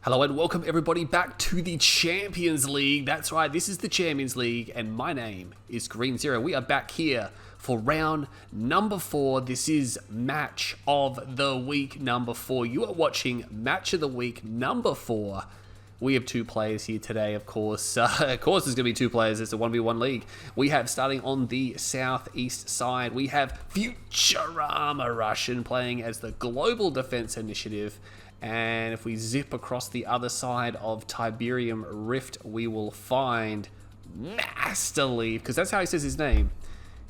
Hello and welcome everybody back to the Champions League. That's right, this is the Champions League and my name is Green Zero. We are back here for round number 4. This is match of the week number 4. You are watching match of the week number 4. We have 2 players here today, of course. There's going to be 2 players. It's a 1v1 league. We have, starting on the southeast side, we have Futurama Russian playing as the Global Defense Initiative. And if we zip across the other side of Tiberium Rift, we will find Masterleaf, because that's how he says his name.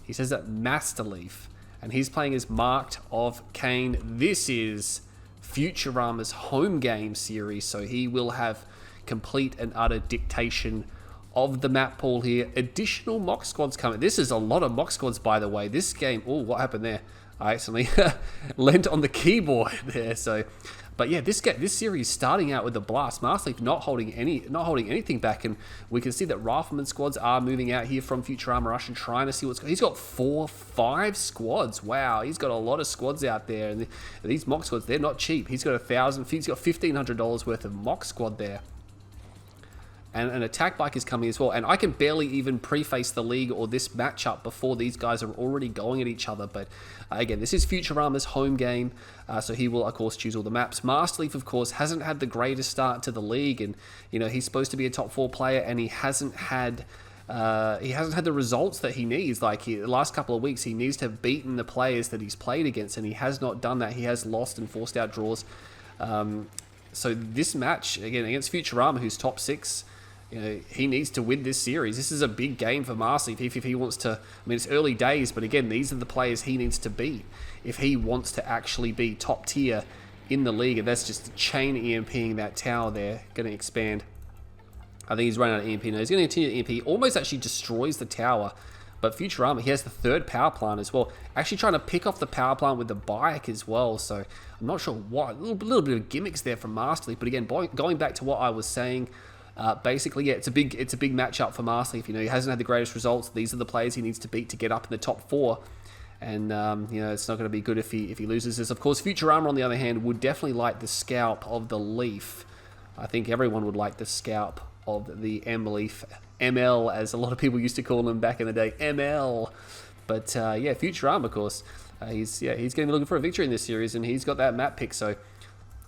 He says that Masterleaf, and he's playing as Marked of Kane. This is Futurama's home game series, so he will have complete and utter dictation of the map pool here. Additional mock squads coming. This is a lot of mock squads, by the way. This game, oh, what happened there? I accidentally leant on the keyboard there. So, but yeah, this series starting out with the blast. Masterleaf not holding anything back, and we can see that rifleman squads are moving out here from Futurama Russian, trying to see what's going. He's got 5 squads. Wow, he's got a lot of squads out there, and these mock squads, they're not cheap. He's got $1,500 worth of mock squad there. And an attack bike is coming as well. And I can barely even preface the league or this matchup before these guys are already going at each other. But again, this is Futurama's home game. So he will, of course, choose all the maps. Masterleaf, of course, hasn't had the greatest start to the league. And, you know, he's supposed to be a top 4 player, and he hasn't had the results that he needs. Like, the last couple of weeks, he needs to have beaten the players that he's played against, and he has not done that. He has lost and forced out draws. So this match, again, against Futurama, who's top 6, you know, he needs to win this series. This is a big game for Masterleaf if he wants to. I mean, it's early days, but again, these are the players he needs to beat if he wants to actually be top tier in the league. And that's just chain EMPing that tower there. Going to expand. I think he's running out of EMP now. He's going to continue to EMP. Almost actually destroys the tower. But Futurama, he has the 3rd power plant as well. Actually trying to pick off the power plant with the bike as well. So I'm not sure what. A little bit of gimmicks there from Masterleaf. But again, going back to what I was saying, basically, yeah, it's a big matchup for Masterleaf. You know, he hasn't had the greatest results. These are the players he needs to beat to get up in the top 4. And, you know, it's not going to be good if he loses this. Of course, Futurama, on the other hand, would definitely like the scalp of the Leaf. I think everyone would like the scalp of the M-Leaf. ML, as a lot of people used to call him back in the day. ML. But, yeah, Futurama, of course, he's going to be looking for a victory in this series, and he's got that map pick, so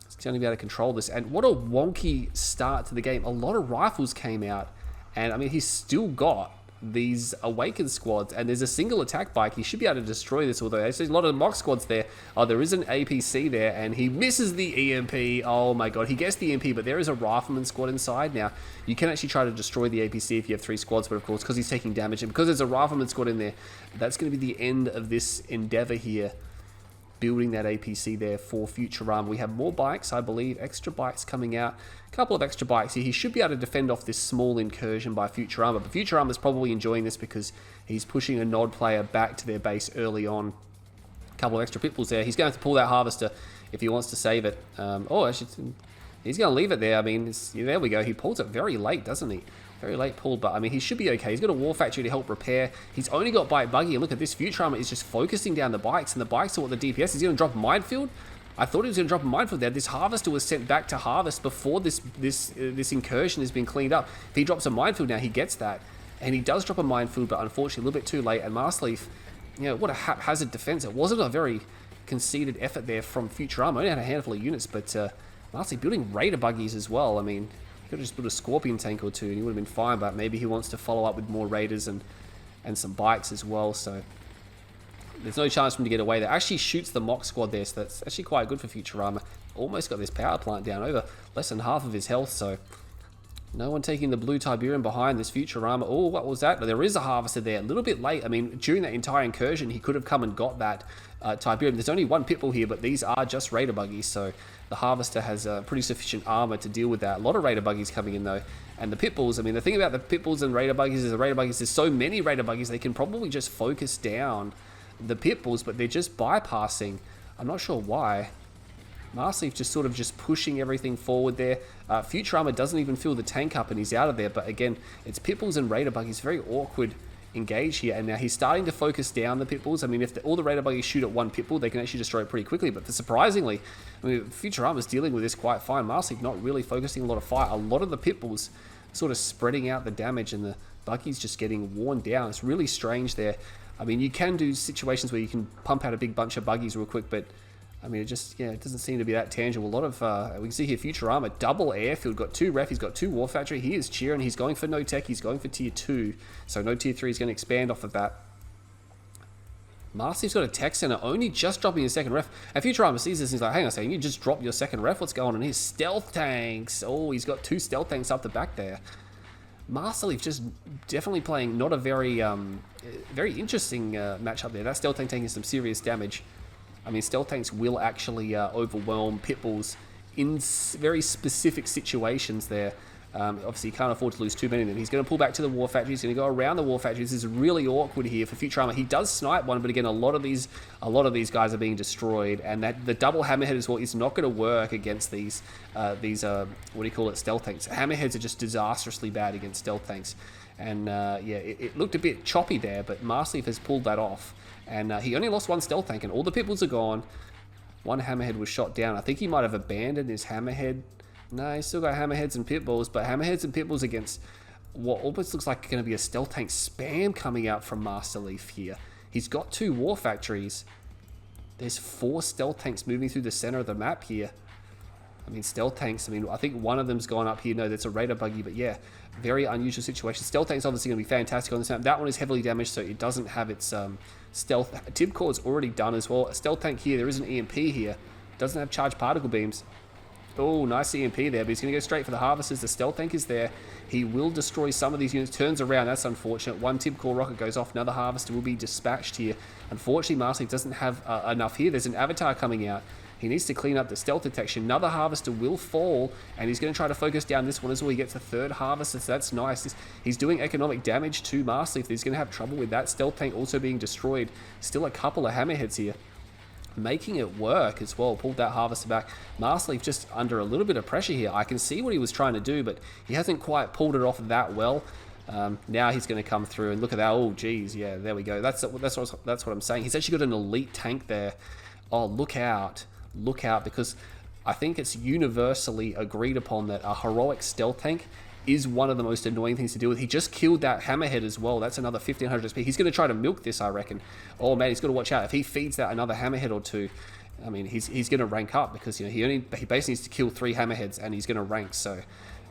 he's going to be able to control this. And what a wonky start to the game. A lot of rifles came out, and I mean, he's still got these awakened squads, and there's a single attack bike. He should be able to destroy this, although there's a lot of mock squads there. Oh, there is an APC there, and he misses the EMP. Oh my god, he gets the EMP, but there is a rifleman squad inside. Now, you can actually try to destroy the APC if you have 3 squads, but of course, because he's taking damage, and because there's a rifleman squad in there, that's going to be the end of this endeavor here. Building that APC there for Futurama. We have more bikes, I believe, extra bikes coming out. A couple of extra bikes here. He should be able to defend off this small incursion by Futurama, but Futurama's probably enjoying this because he's pushing a Nod player back to their base early on. A couple of extra pitbulls there. He's going to have to pull that harvester if he wants to save it. Actually, he's going to leave it there. I mean, there we go. He pulls it very late, doesn't he? Very late pull, but I mean, he should be okay. He's got a war factory to help repair. He's only got bike buggy, and look at this. Futurama is just focusing down the bikes, and the bikes are what the DPS is. He's going to drop a minefield. I thought he was going to drop a minefield there. This harvester was sent back to harvest before this incursion has been cleaned up. If he drops a minefield now, he gets that, and he does drop a minefield, but unfortunately a little bit too late. And Masterleaf, you know, what a haphazard defense. It wasn't a very conceded effort there from Futurama. Only had a handful of units, but Masterleaf building raider buggies as well. I mean, could have just built a scorpion tank or 2 and he would have been fine, but maybe he wants to follow up with more raiders and some bikes as well, so there's no chance for him to get away there. Actually shoots the mock squad there, so that's actually quite good for Futurama. Almost got this power plant down, over less than half of his health, so no one taking the blue Tiberium behind this Futurama. Oh, what was that? There is a harvester there, a little bit late. I mean, during that entire incursion, he could have come and got that Tiberium. There's only 1 pitbull here, but these are just raider buggies, so the harvester has pretty sufficient armor to deal with that. A lot of raider buggies coming in, though. And the pitbulls, I mean, the thing about the pitbulls and raider buggies is there's so many raider buggies, they can probably just focus down the pitbulls, but they're just bypassing. I'm not sure why. Masterleaf just sort of just pushing everything forward there. Futurama doesn't even fill the tank up and he's out of there. But again, it's pitbulls and raider buggies. Very awkward engage here, and now he's starting to focus down the pit bulls. I mean, if all the radar buggies shoot at one pit bull, they can actually destroy it pretty quickly, but surprisingly, I mean, Futurama's dealing with this quite fine. Masterleaf not really focusing a lot of fire. A lot of the pit bulls sort of spreading out the damage, and the buggies just getting worn down. It's really strange there. I mean, you can do situations where you can pump out a big bunch of buggies real quick, but I mean, it just, yeah, it doesn't seem to be that tangible. A lot of, we can see here, Futurama, double airfield, got 2 ref, he's got 2 war factory, he is cheering, he's going for no tech, he's going for tier 2, so no tier 3 is going to expand off of that. Masterleaf's got a tech center, only just dropping his second ref, and Futurama sees this and he's like, hang on a second, you just dropped your second ref, what's going on here? Stealth tanks, oh, he's got 2 stealth tanks up the back there. Masterleaf just definitely playing not a very, very interesting matchup there. That stealth tank taking some serious damage. I mean, stealth tanks will actually overwhelm pit bulls in very specific situations there. Obviously, you can't afford to lose too many of them. He's going to pull back to the war factory. He's going to go around the war factory. This is really awkward here for Futurama. He does snipe one, but again, a lot of these guys are being destroyed, and that the double hammerhead as well is not going to work against these what do you call it, stealth tanks. Hammerheads are just disastrously bad against stealth tanks, and yeah, it looked a bit choppy there, but Masterleaf has pulled that off. And he only lost 1 stealth tank, and all the pit bulls are gone. 1 hammerhead was shot down. I think he might have abandoned his hammerhead. No, he's still got hammerheads and pit bulls, but hammerheads and pit bulls against what almost looks like going to be a stealth tank spam coming out from Masterleaf here. He's got 2 war factories. There's 4 stealth tanks moving through the center of the map here. I mean, stealth tanks, I mean, I think one of them's gone up here. No, that's a radar buggy, but yeah, very unusual situation. Stealth tank's obviously going to be fantastic on this map. That one is heavily damaged, so it doesn't have its stealth. Tib core is already done as well. A stealth tank here, there is an EMP here. Doesn't have charged particle beams. Oh, nice EMP there, but he's going to go straight for the harvesters. The stealth tank is there. He will destroy some of these units. Turns around, that's unfortunate. 1 tib core rocket goes off. Another harvester will be dispatched here. Unfortunately, Masterleaf doesn't have enough here. There's an avatar coming out. He needs to clean up the stealth detection. Another harvester will fall, and he's going to try to focus down this one as well. He gets a 3rd harvester, so that's nice. He's doing economic damage to Masterleaf. He's going to have trouble with that stealth tank also being destroyed. Still a couple of hammerheads here, making it work as well. Pulled that harvester back. Masterleaf just under a little bit of pressure here. I can see what he was trying to do, but he hasn't quite pulled it off that well. Now he's going to come through, and look at that. Oh, geez, yeah, there we go. That's what I'm saying. He's actually got an elite tank there. Oh, look out. Look out, because I think it's universally agreed upon that a heroic stealth tank is one of the most annoying things to deal with. He just killed that hammerhead as well. That's another 1500 XP. He's going to try to milk this, I reckon. Oh man, he's got to watch out. If he feeds that another hammerhead or 2, I mean, he's going to rank up, because you know he basically needs to kill 3 hammerheads and he's going to rank. So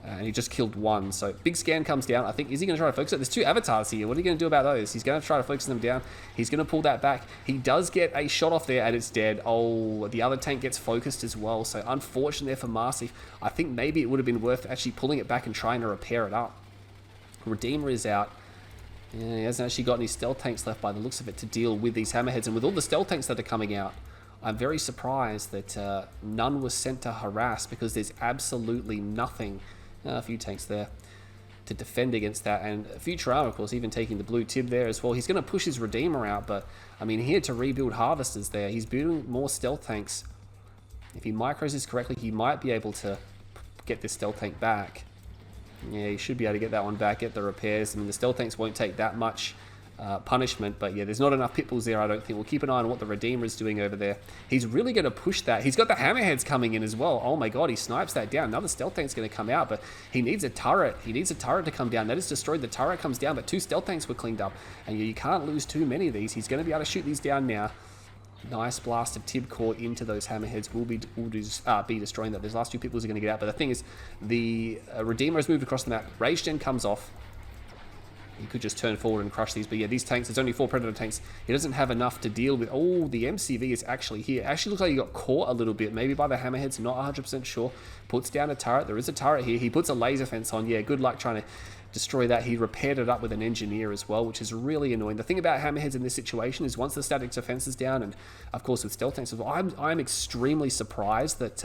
and he just killed 1. So big scan comes down. I think, is he going to try to focus it? There's 2 avatars here. What are you going to do about those? He's going to try to focus them down. He's going to pull that back. He does get a shot off there, and it's dead. Oh, the other tank gets focused as well. So unfortunate there for Masterleaf. I think maybe it would have been worth actually pulling it back and trying to repair it up. Redeemer is out. Yeah, he hasn't actually got any stealth tanks left by the looks of it to deal with these hammerheads. And with all the stealth tanks that are coming out, I'm very surprised that none was sent to harass, because there's absolutely nothing. A few tanks there to defend against that, and Futurama, of course, even taking the blue tib there as well. He's going to push his Redeemer out, but I mean, here to rebuild harvesters there. He's building more stealth tanks. If he micros this correctly, he might be able to get this stealth tank back. Yeah, he should be able to get that one back, get the repairs. I mean, the stealth tanks won't take that much punishment, but yeah, there's not enough pit bulls there, I don't think. We'll keep an eye on what the Redeemer is doing over there. He's really going to push that. He's got the hammerheads coming in as well. Oh my god, he snipes that down. Another stealth tank's going to come out, but he needs a turret. He needs a turret to come down. That is destroyed. The turret comes down, but 2 stealth tanks were cleaned up, and you can't lose too many of these. He's going to be able to shoot these down now. Nice blast of tib core into those hammerheads. Will be destroying that. Those last 2 pit bulls are going to get out, but the thing is, the Redeemer has moved across the map. Rage Gen comes off. He could just turn forward and crush these, but yeah, these tanks, there's only 4 Predator tanks. He doesn't have enough to deal with. Oh, the MCV is actually here. Actually looks like he got caught a little bit, maybe by the hammerheads, not 100% sure. Puts down a turret. There is a turret here. He puts a laser fence on. Yeah, good luck trying to destroy that. He repaired it up with an engineer as well, which is really annoying. The thing about hammerheads in this situation is once the static defense is down, and of course with stealth tanks as well, I'm extremely surprised that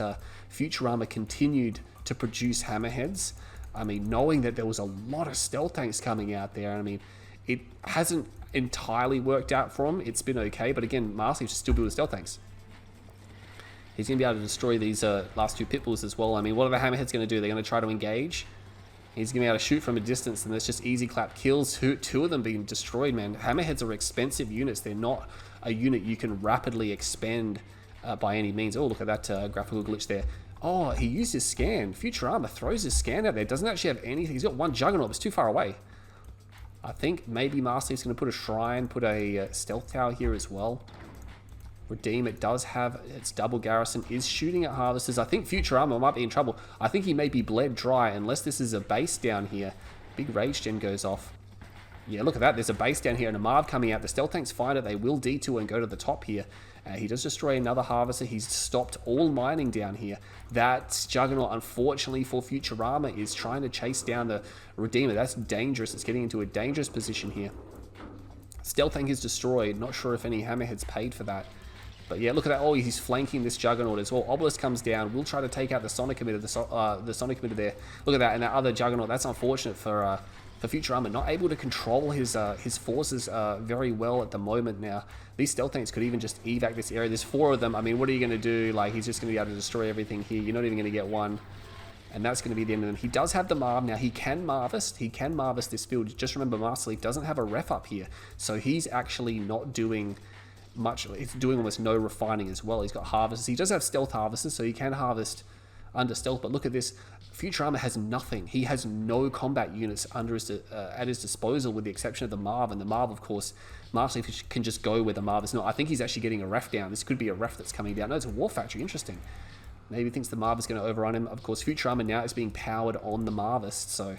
Futurama continued to produce hammerheads. I mean, knowing that there was a lot of stealth tanks coming out there, I mean, it hasn't entirely worked out for him. It's been okay, but again, Masterleaf still building stealth tanks. He's going to be able to destroy these last 2 pit bulls as well. I mean, what are the hammerheads going to do? They're going to try to engage. He's going to be able to shoot from a distance, and that's just easy clap kills. Two of them being destroyed, man. Hammerheads are expensive units. They're not a unit you can rapidly expend by any means. Oh, look at that graphical glitch there. Oh, he used his scan. Futurama throws his scan out there. Doesn't actually have anything. He's got one Juggernaut, but it's too far away. I think maybe Masterleaf's going to put a shrine, put a stealth tower here as well. Redeem, it does have its double garrison, is shooting at harvesters. I think Futurama might be in trouble. I think he may be bled dry unless this is a base down here. Big rage gen goes off. Yeah, look at that. There's a base down here and a Marv coming out. The stealth tanks find it. They will detour and go to the top here. He does destroy another harvester. He's stopped all mining down here. That Juggernaut, unfortunately for Futurama, is trying to chase down the Redeemer. That's dangerous. It's getting into a dangerous position here. Stealth tank is destroyed. Not sure if any Hammerheads paid for that. But yeah, look at that. Oh, he's flanking this Juggernaut as well. Obelisk comes down. We'll try to take out the Sonic emitter, the Sonic emitter there. Look at that. And that other Juggernaut. That's unfortunate for Futurama. Not able to control his forces very well at the moment now. These stealth tanks could even just evac this area. There's 4 of them. I mean, what are you going to do? Like, he's just going to be able to destroy everything here. You're not even going to get one. And that's going to be the end of them. He does have the Marv. Now, he can Marvest. He can Marvest this field. Just remember, Masterleaf doesn't have a ref up here. So he's actually not doing much. It's doing almost no refining as well. He's got harvesters. He does have stealth harvesters, so he can harvest under stealth. But look at this. Futurama has nothing. He has no combat units under his at his disposal, with the exception of the Marv. And the Marv, of course, Masterleaf can just go where the Marv is not. I think he's actually getting a ref down. This could be a ref that's coming down. No, it's a War Factory. Interesting. Maybe he thinks the Marv is going to overrun him. Of course, Futurama now is being powered on the Marvist, so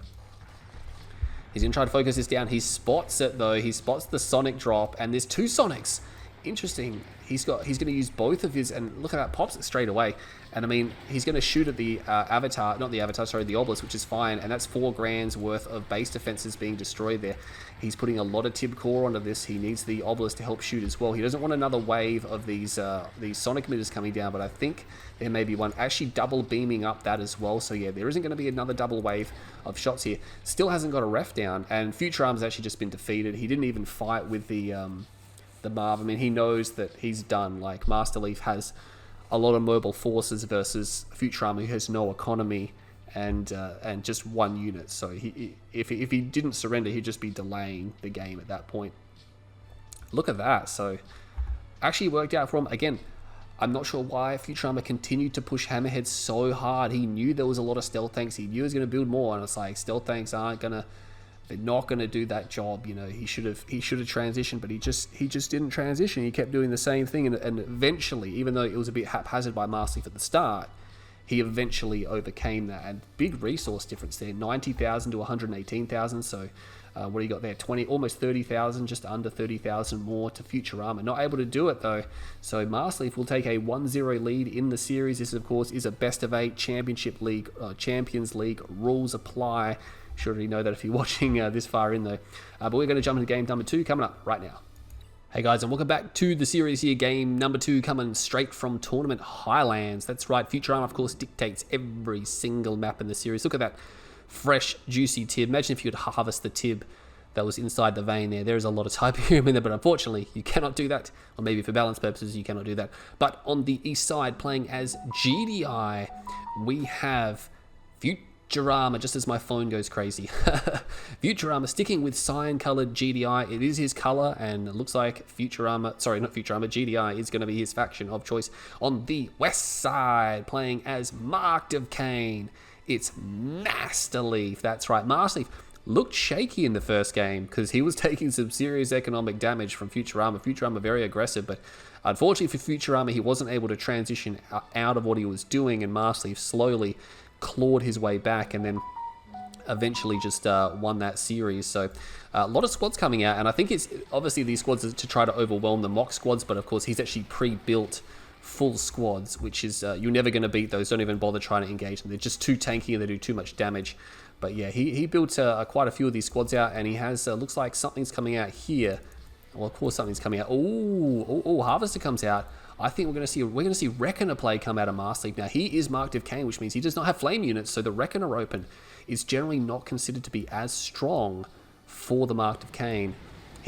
he's going to try to focus this down. He spots it, though. He spots the Sonic drop, and there's 2 Sonics. Interesting. He's going to use both of his, and look at that, pops it straight away. And I mean, he's going to shoot at the the Obelisk, which is fine, and that's 4 grand's worth of base defenses being destroyed there. He's putting a lot of Tib core onto this. He needs the Obelisk to help shoot as well. He doesn't want another wave of these Sonic emitters coming down, but I think there may be one actually double beaming up that as well. So yeah, there isn't going to be another double wave of shots here. Still hasn't got a ref down, and Futurama's actually just been defeated. He didn't even fight with the Marv. I mean, he knows that he's done. Like, Masterleaf has a lot of mobile forces versus Futurama, who has no economy and just 1 unit. So if he didn't surrender, he'd just be delaying the game at that point. Look at that. So actually worked out for him. Again, I'm not sure why Futurama continued to push Hammerhead so hard. He knew there was a lot of stealth tanks. He knew he was going to build more, and it's like, stealth tanks they're not going to do that job. You know, he should have transitioned, but he just didn't transition. He kept doing the same thing, and eventually, even though it was a bit haphazard by Masterleaf at the start, he eventually overcame that. And big resource difference there, 90,000 to 118,000. So what do you got there? Almost 30,000, just under 30,000 more to Futurama. Not able to do it though. So Masterleaf will take a 1-0 lead in the series. This, of course, is a best of 8 championship league, Champions League. Rules apply. Should already know that if you're watching this far in though. But we're going to jump into game number 2 coming up right now. Hey guys, and welcome back to the series here. Game number 2 coming straight from Tournament Highlands. That's right, Futurama, of course, dictates every single map in the series. Look at that fresh, juicy Tib. Imagine if you could harvest the Tib that was inside the vein there. There's a lot of Tiberium in there, but unfortunately, you cannot do that. Or maybe for balance purposes, you cannot do that. But on the east side, playing as GDI, we have Futurama, just as my phone goes crazy. Futurama sticking with cyan-colored GDI. It is his color, and it looks like GDI is going to be his faction of choice. On the west side, playing as Marked of Kane, it's Masterleaf. That's right, Masterleaf looked shaky in the first game because he was taking some serious economic damage from Futurama. Futurama very aggressive, but unfortunately for Futurama, he wasn't able to transition out of what he was doing, and Masterleaf slowly clawed his way back and then eventually just won that series. So a lot of squads coming out, and I think it's obviously these squads are to try to overwhelm the mock squads, but of course he's actually pre-built full squads, which is you're never going to beat those. Don't even bother trying to engage them. They're just too tanky and they do too much damage. But yeah, he built quite a few of these squads out, and he has looks like something's coming out here. Well, of course something's coming out. Oh, Harvester comes out. I think we're going to see Reckoner play come out of Masterleaf. Now, he is Marked of Kane, which means he does not have flame units, so the Reckoner Open is generally not considered to be as strong for the Marked of Kane.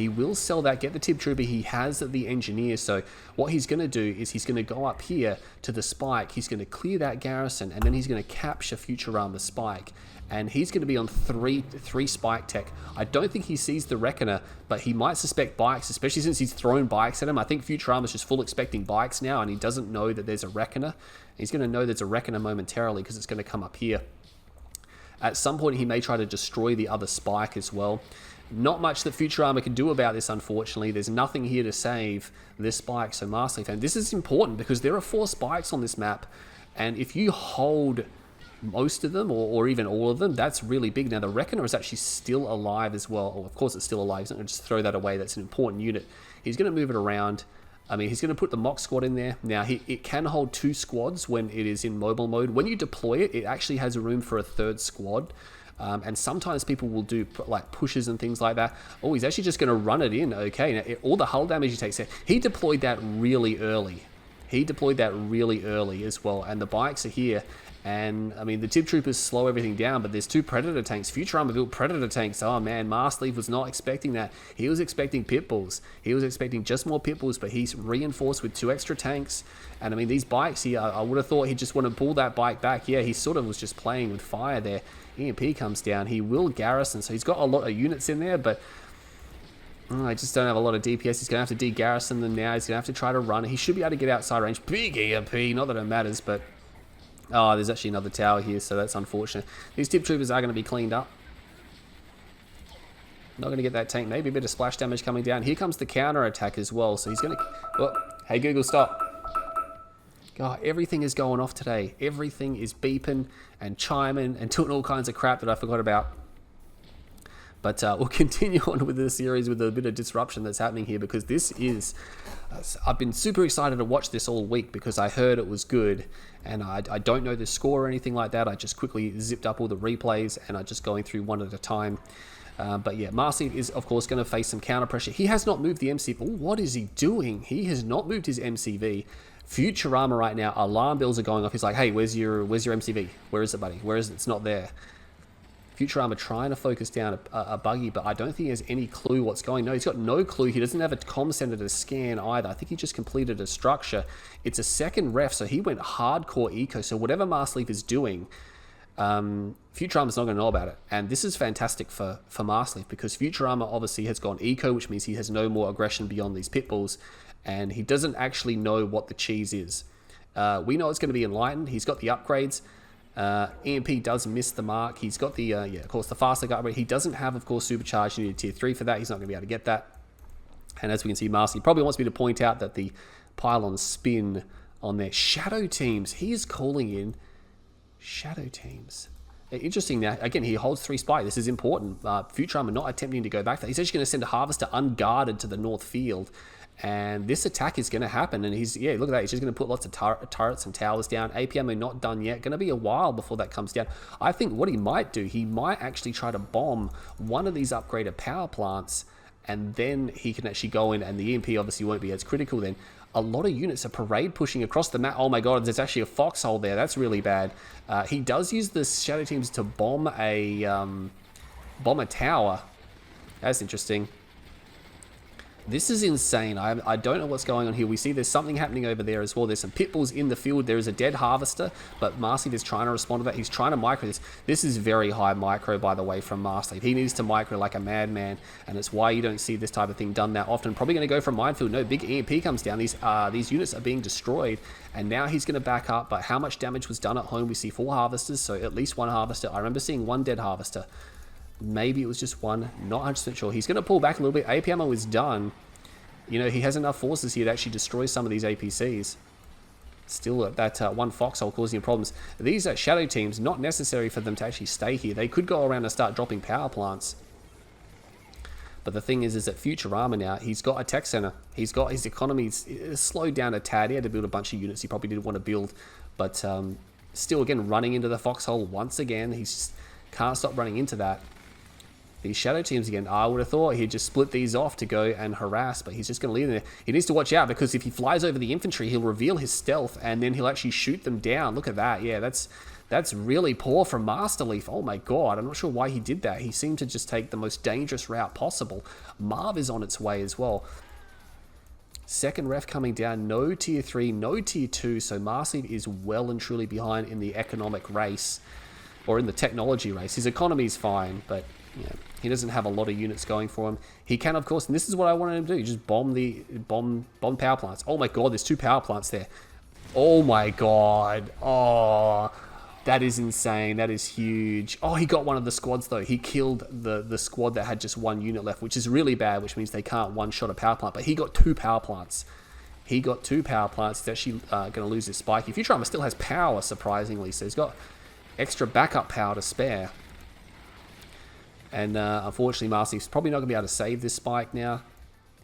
He will sell that, get the Tip Trooper. He has the Engineer, so what he's going to do is he's going to go up here to the Spike. He's going to clear that garrison, and then he's going to capture Futurama Spike. And he's going to be on three Spike tech. I don't think he sees the Reckoner, but he might suspect bikes, especially since he's thrown bikes at him. I think Futurama's just full expecting bikes now, and he doesn't know that there's a Reckoner. He's going to know there's a Reckoner momentarily because it's going to come up here. At some point, he may try to destroy the other Spike as well. Not much that Futurama can do about this, unfortunately. There's nothing here to save this Spike, so Masterleaf. And this is important because there are 4 Spikes on this map, and if you hold most of them, or even all of them, that's really big. Now, the Reckoner is actually still alive as well. Well, of course, it's still alive. He's not going to just throw that away. That's an important unit. He's going to move it around. I mean, he's going to put the mock squad in there. Now, it can hold 2 squads when it is in mobile mode. When you deploy it, it actually has room for a 3rd squad. And sometimes people will do like pushes and things like that. Oh, he's actually just going to run it in. Okay, now, all the hull damage he takes there. He deployed that really early. As well. And the bikes are here. And, I mean, the Tip Troopers slow everything down, but there's 2 Predator tanks. Futurama built Predator tanks. Oh, man, Masterleaf was not expecting that. He was expecting Pitbulls. He was expecting just more Pitbulls, but he's reinforced with 2 extra tanks. And, I mean, these bikes here, I would have thought he'd just want to pull that bike back. Yeah, he sort of was just playing with fire there. EMP comes down. He will garrison, so he's got a lot of units in there, but I just don't have a lot of DPS. He's going to have to de-garrison them now. He's going to have to try to run. He should be able to get outside range. Big EMP, not that it matters, but oh, there's actually another tower here, so that's unfortunate. These Tip Troopers are going to be cleaned up. Not going to get that tank. Maybe a bit of splash damage coming down. Here comes the counter attack as well, so he's going to... Oh, hey, Google, stop. God, everything is going off today. Everything is beeping and chiming and doing all kinds of crap that I forgot about. But we'll continue on with the series with a bit of disruption that's happening here, because this is... I've been super excited to watch this all week because I heard it was good, and I don't know the score or anything like that. I just quickly zipped up all the replays and I'm just going through one at a time. But yeah, Masterleaf is of course going to face some counter pressure. He has not moved the MCV. Ooh, what is he doing? He has not moved his MCV. Futurama right now, alarm bells are going off. He's like, hey, where's your MCV? Where is it, buddy? Where is it? It's not there. Futurama trying to focus down a buggy, but I don't think he has any clue what's going on. No, he's got no clue. He doesn't have a comm center to scan either. I think he just completed a structure. It's a second ref, so he went hardcore eco. So whatever Masterleaf is doing, Futurama's not going to know about it. And this is fantastic for Masterleaf, because Futurama obviously has gone eco, which means he has no more aggression beyond these pitbulls, and he doesn't actually know what the cheese is. We know it's going to be enlightened. He's got the upgrades. EMP does miss the mark. He's got the, of course, the faster gut upgrade. He doesn't have, of course, supercharged. You need a tier 3 for that. He's not going to be able to get that. And as we can see, Masterleaf probably wants me to point out that the pylon spin on their shadow teams. He is calling in shadow teams. Interesting. Now, again, he holds 3 spike. This is important. Futurama not attempting to go back there. He's actually going to send a harvester unguarded to the north field. And this attack is going to happen. And he's, yeah, look at that. He's just going to put lots of turrets and towers down. APM are not done yet. Going to be a while before that comes down. I think what he might do, he might actually try to bomb one of these upgraded power plants. And then he can actually go in, and the EMP obviously won't be as critical then. A lot of units are parade pushing across the map. Oh my god, there's actually a foxhole there. That's really bad. He does use the shadow teams to bomb a tower. That's interesting. This is insane. I don't know what's going on here. We see there's something happening over there as well. There's some pitbulls in the field. There is a dead harvester, but Masterleaf is trying to respond to that. He's trying to micro this. This is very high micro, by the way, from Masterleaf. He needs to micro like a madman, and it's why you don't see this type of thing done that often. Probably going to go for a minefield. No, big EMP comes down. These units are being destroyed, and now he's going to back up. But how much damage was done at home? We see 4 harvesters, so at least 1 harvester. I remember seeing 1 dead harvester. Maybe it was just 1. Not 100% sure. He's going to pull back a little bit. AP ammo is done. You know, he has enough forces here to actually destroy some of these APCs. Still, that 1 foxhole causing problems. These shadow teams, not necessary for them to actually stay here. They could go around and start dropping power plants. But the thing is that Futurama now, he's got a tech center. He's got his economy slowed down a tad. He had to build a bunch of units he probably didn't want to build. But still, again, running into the foxhole once again. He just can't stop running into that. these shadow teams again. I would have thought he'd just split these off to go and harass, but he's just going to leave them there. He needs to watch out, because if he flies over the infantry, he'll reveal his stealth, and then he'll actually shoot them down. Look at that. Yeah, that's really poor from Masterleaf. Oh my god, I'm not sure why he did that. He seemed to just take the most dangerous route possible. Marv is on its way as well. Second ref coming down, no tier 3, no tier 2, so Masterleaf is well and truly behind in the economic race, or in the technology race. His economy is fine, but yeah, he doesn't have a lot of units going for him. He can, of course, and this is what I wanted him to do, just bomb power plants. Oh my god, there's 2 power plants there. Oh my god. Oh, that is insane. That is huge. Oh, he got one of the squads, though. He killed the squad that had just 1 unit left, which is really bad, which means they can't one-shot a power plant. But he got 2 power plants. He got 2 power plants. He's actually going to lose his spiky. Futurama still has power, surprisingly, so he's got extra backup power to spare. And unfortunately, Masterleaf's probably not going to be able to save this spike now.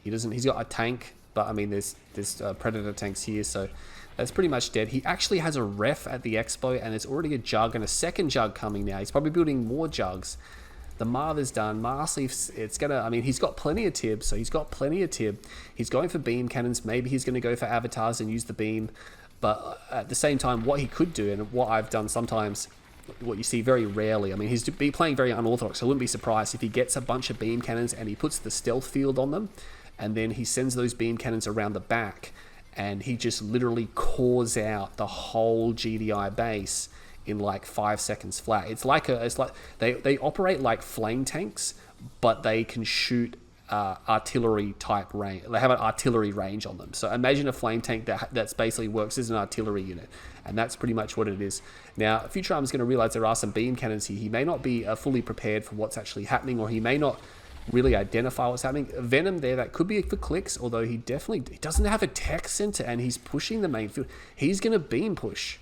He's got a tank, but I mean, there's predator tanks here, so that's pretty much dead. He actually has a ref at the expo, and there's already a jug and a second jug coming now. He's probably building more jugs. The Marv is done. Masterleaf's, I mean, he's got plenty of tib, so he's got plenty of tib. He's going for beam cannons. Maybe he's going to go for avatars and use the beam. But at the same time, what he could do, and what I've done sometimes, what you see very rarely, I mean, he's playing very unorthodox, so I wouldn't be surprised if he gets a bunch of beam cannons and he puts the stealth field on them, and then he sends those beam cannons around the back, and he just literally cores out the whole GDI base in like 5 seconds flat. It's like they operate like flame tanks, but they can shoot artillery type range. They have an artillery range on them. So imagine a flame tank that's basically works as an artillery unit, and that's pretty much what it is. Now, Futurama is going to realize there are some beam cannons here. He may not be fully prepared for what's actually happening, or he may not really identify what's happening. Venom there, that could be for clicks, although he doesn't have a tech center, and he's pushing the main field. He's going to beam push.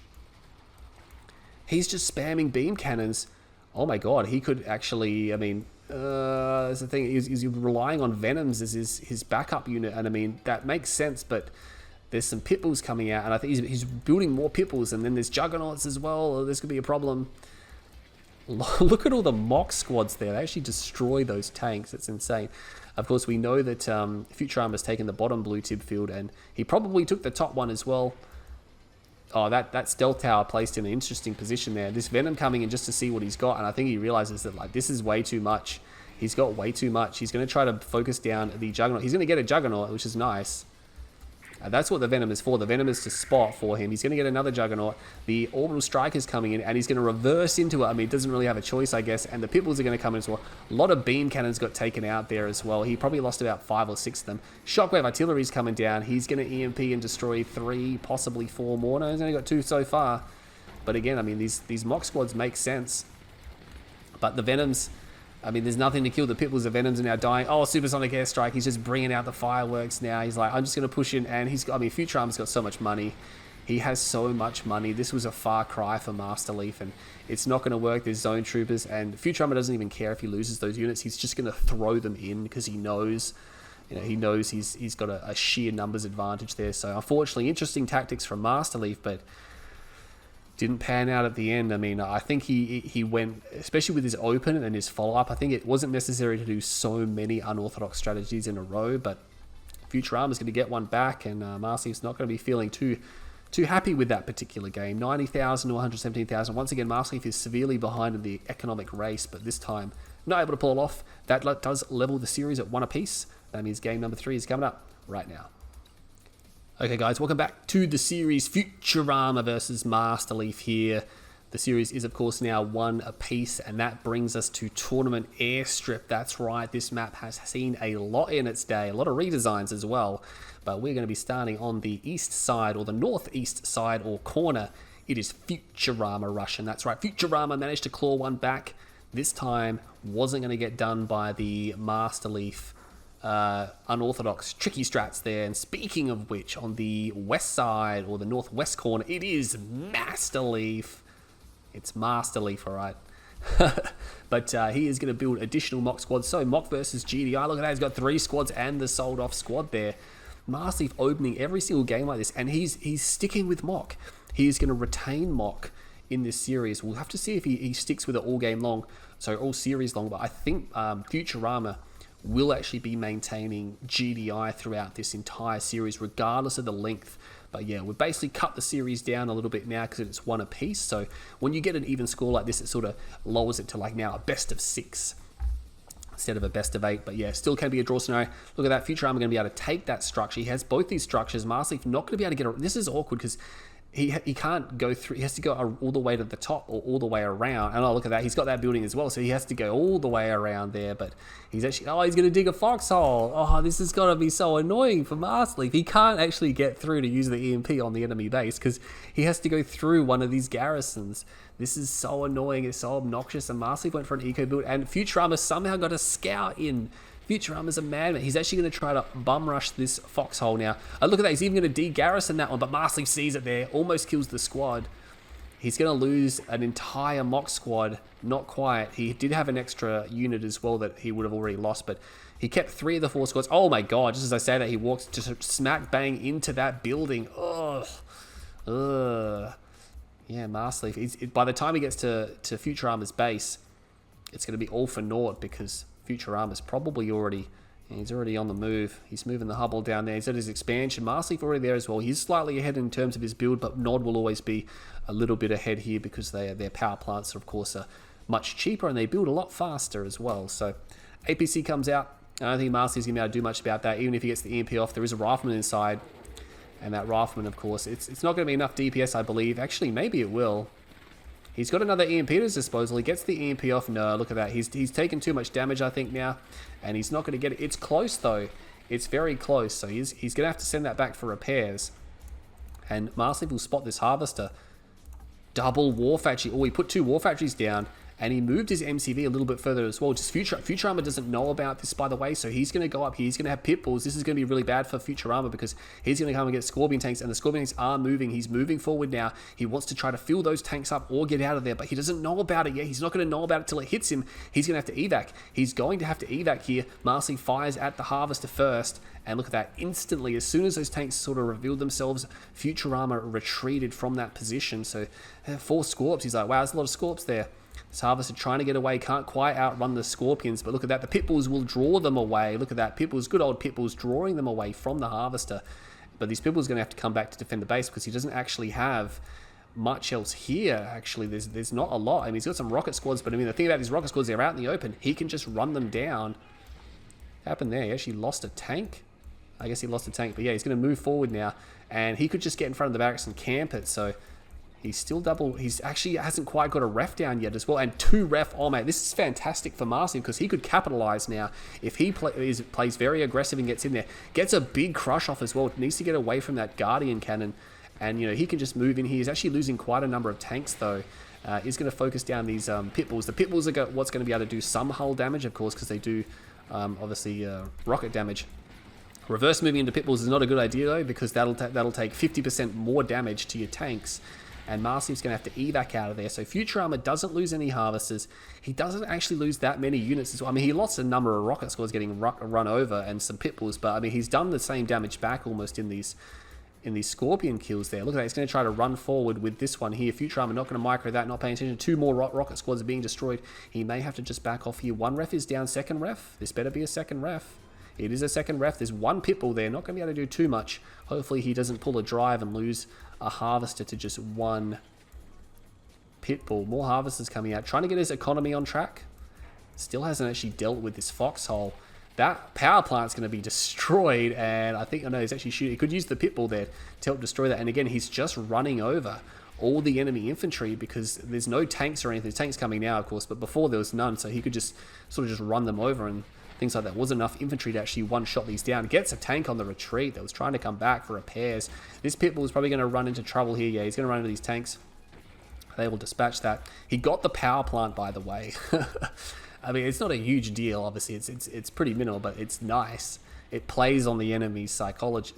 He's just spamming beam cannons. Oh my god, he could actually, I mean, that's the thing, he's relying on Venoms as his backup unit, and I mean, that makes sense, but there's some Pitbulls coming out, and I think he's building more Pitbulls, and then there's Juggernauts as well. This could be a problem. Look at all the mock squads there. They actually destroy those tanks. It's insane. Of course, we know that Futurama has taken the bottom blue tib field, and he probably took the top one as well. Oh, that stealth tower placed in an interesting position there. This Venom coming in just to see what he's got, and I think he realizes that like this is way too much. He's got way too much. He's going to try to focus down the Juggernaut. He's going to get a Juggernaut, which is nice. That's what the Venom is for. The Venom is to spot for him. He's going to get another Juggernaut. The Orbital Strike is coming in, and he's going to reverse into it. I mean, he doesn't really have a choice, I guess. And the Pitbulls are going to come in as well. A lot of beam cannons got taken out there as well. He probably lost about 5 or 6 of them. Shockwave Artillery is coming down. He's going to EMP and destroy 3, possibly 4 more. No, he's only got 2 so far. But again, I mean, these mock squads make sense. But the Venoms, I mean, there's nothing to kill. The Pitbulls, the Venoms are now dying. Oh, Supersonic Airstrike. He's just bringing out the fireworks now. He's like, I'm just going to push in. And I mean, Futurama's got so much money. He has so much money. This was a far cry for Masterleaf, and it's not going to work. There's Zone Troopers, and Futurama doesn't even care if he loses those units. He's just going to throw them in because he knows, you know, he's got a sheer numbers advantage there. So unfortunately, interesting tactics from Masterleaf, but didn't pan out at the end. I mean, I think he went, especially with his open and his follow-up, I think it wasn't necessary to do so many unorthodox strategies in a row, but Futurama's going to get one back, and Masterleaf's not going to be feeling too happy with that particular game. 90,000 to 117,000. Once again, Masterleaf is severely behind in the economic race, but this time not able to pull it off. That does level the series at 1 apiece. That means game number 3 is coming up right now. Okay guys, welcome back to the series Futurama versus Masterleaf here. The series is of course now 1 apiece, and that brings us to Tournament Airstrip. That's right, this map has seen a lot in its day, a lot of redesigns as well. But we're going to be starting on the east side, or the northeast side, or corner. It is Futurama Rush, and that's right, Futurama managed to claw one back. This time wasn't going to get done by the Masterleaf unorthodox tricky strats there. And speaking of which, on the west side, or the northwest corner, it is Masterleaf. It's Masterleaf, all right. But he is going to build additional mock squads. So mock versus GDI, look at that, he's got 3 squads and the sold off squad there. Masterleaf opening every single game like this, and he's sticking with mock. He's going to retain mock in this series. We'll have to see if he sticks with it all game long, so all series long. But I think Futurama will actually be maintaining GDI throughout this entire series, regardless of the length. But yeah, we've basically cut the series down a little bit now because it's one apiece. So when you get an even score like this, it sort of lowers it to like now a best of 6 instead of a best of 8. But yeah, still can be a draw scenario. Look at that. Futurama going to be able to take that structure. He has both these structures. Masterleaf not going to be able to get it. This is awkward because he can't go through. He has to go all the way to the top or all the way around. And oh, look at that. He's got that building as well. So he has to go all the way around there. But he's actually, he's going to dig a foxhole. Oh, this is going to be so annoying for Masterleaf. He can't actually get through to use the EMP on the enemy base because he has to go through one of these garrisons. This is so annoying. It's so obnoxious. And Masterleaf went for an eco build. And Futurama somehow got a scout in. Futurama's a madman. He's actually going to try to bum rush this foxhole now. Look at that. He's even going to de-garrison that one, but Masterleaf sees it there. Almost kills the squad. He's going to lose an entire mock squad. Not quite. He did have an extra unit as well that he would have already lost, but he kept 3 of the 4 squads. Oh my god. Just as I say that, he walks just smack bang into that building. Ugh. Yeah, Masterleaf. By the time he gets to Futurama's base, it's going to be all for naught because Futurama's probably already, he's already on the move. He's moving the Hubble down there. He's at his expansion. Masterleaf already there as well. He's slightly ahead in terms of his build, but Nod will always be a little bit ahead here because their power plants, of course, are much cheaper and they build a lot faster as well. So APC comes out. I don't think Masterleaf's going to be able to do much about that. Even if he gets the EMP off, there is a Rifleman inside. And that Rifleman, of course, it's not going to be enough DPS, I believe. Actually, maybe it will. He's got another EMP at his disposal. He gets the EMP off. No, look at that. He's taken too much damage, I think, now. And he's not going to get it. It's close, though. It's very close. So he's going to have to send that back for repairs. And Masterleaf will spot this Harvester. Double War Factory. Oh, he put 2 War Factories down. And he moved his MCV a little bit further as well. Just Futurama doesn't know about this, by the way. So he's going to go up here. He's going to have pit bulls. This is going to be really bad for Futurama because he's going to come and get Scorpion tanks. And the Scorpion tanks are moving. He's moving forward now. He wants to try to fill those tanks up or get out of there. But he doesn't know about it yet. He's not going to know about it till it hits him. He's going to have to evac. He's going to have to evac here. Masterleaf fires at the Harvester first. And look at that. Instantly, as soon as those tanks sort of revealed themselves, Futurama retreated from that position. So 4 Scorps. He's like, wow, there's a lot of Scorps there. This Harvester trying to get away, can't quite outrun the Scorpions, but look at that, the Pitbulls will draw them away. Look at that, Pitbulls, good old Pitbulls, drawing them away from the Harvester. But these Pitbulls are going to have to come back to defend the base because he doesn't actually have much else here, actually. There's not a lot. I mean, he's got some rocket squads, but I mean, the thing about these rocket squads, they're out in the open. He can just run them down. What happened there? He actually lost a tank. I guess he lost a tank, but yeah, he's going to move forward now, and he could just get in front of the barracks and camp it, so he's still he's actually hasn't quite got a ref down yet as well, and 2 ref. Oh man, this is fantastic for Masterleaf because he could capitalize now if he plays very aggressive and gets in there, gets a big crush off as well. Needs to get away from that Guardian cannon, and you know he can just move in here. He's actually losing quite a number of tanks though. He's going to focus down these Pitbulls. The Pitbulls are what's going to be able to do some hull damage, of course, because they do obviously rocket damage. Reverse moving into Pitbulls is not a good idea though, because that'll take 50% more damage to your tanks. And Masterleaf's going to have to evac out of there. So Futurama doesn't lose any Harvesters. He doesn't actually lose that many units as well. I mean, he lost a number of rocket squads getting run over and some Pitbulls, but I mean, he's done the same damage back almost in these Scorpion kills there. Look at that. He's going to try to run forward with this one here. Futurama not going to micro that, not paying attention. 2 more rocket squads are being destroyed. He may have to just back off here. 1 ref is down. 2nd ref. This better be a 2nd ref. It is a 2nd ref. There's 1 Pitbull there. Not going to be able to do too much. Hopefully he doesn't pull a drive and lose a Harvester to just 1 Pitbull. More Harvesters coming out. Trying to get his economy on track. Still hasn't actually dealt with this foxhole. That power plant's going to be destroyed, and I think, I know he's actually shooting. He could use the Pitbull there to help destroy that. And again, he's just running over all the enemy infantry because there's no tanks or anything. There's tanks coming now, of course, but before there was none, so he could just sort of just run them over and things like that. Wasn't enough infantry to actually one-shot these down. Gets a tank on the retreat that was trying to come back for repairs. This Pitbull is probably going to run into trouble here. Yeah, he's going to run into these tanks. They will dispatch that. He got the power plant, by the way. I mean, it's not a huge deal, obviously. It's pretty minimal, but it's nice. It plays on the enemy's psychology.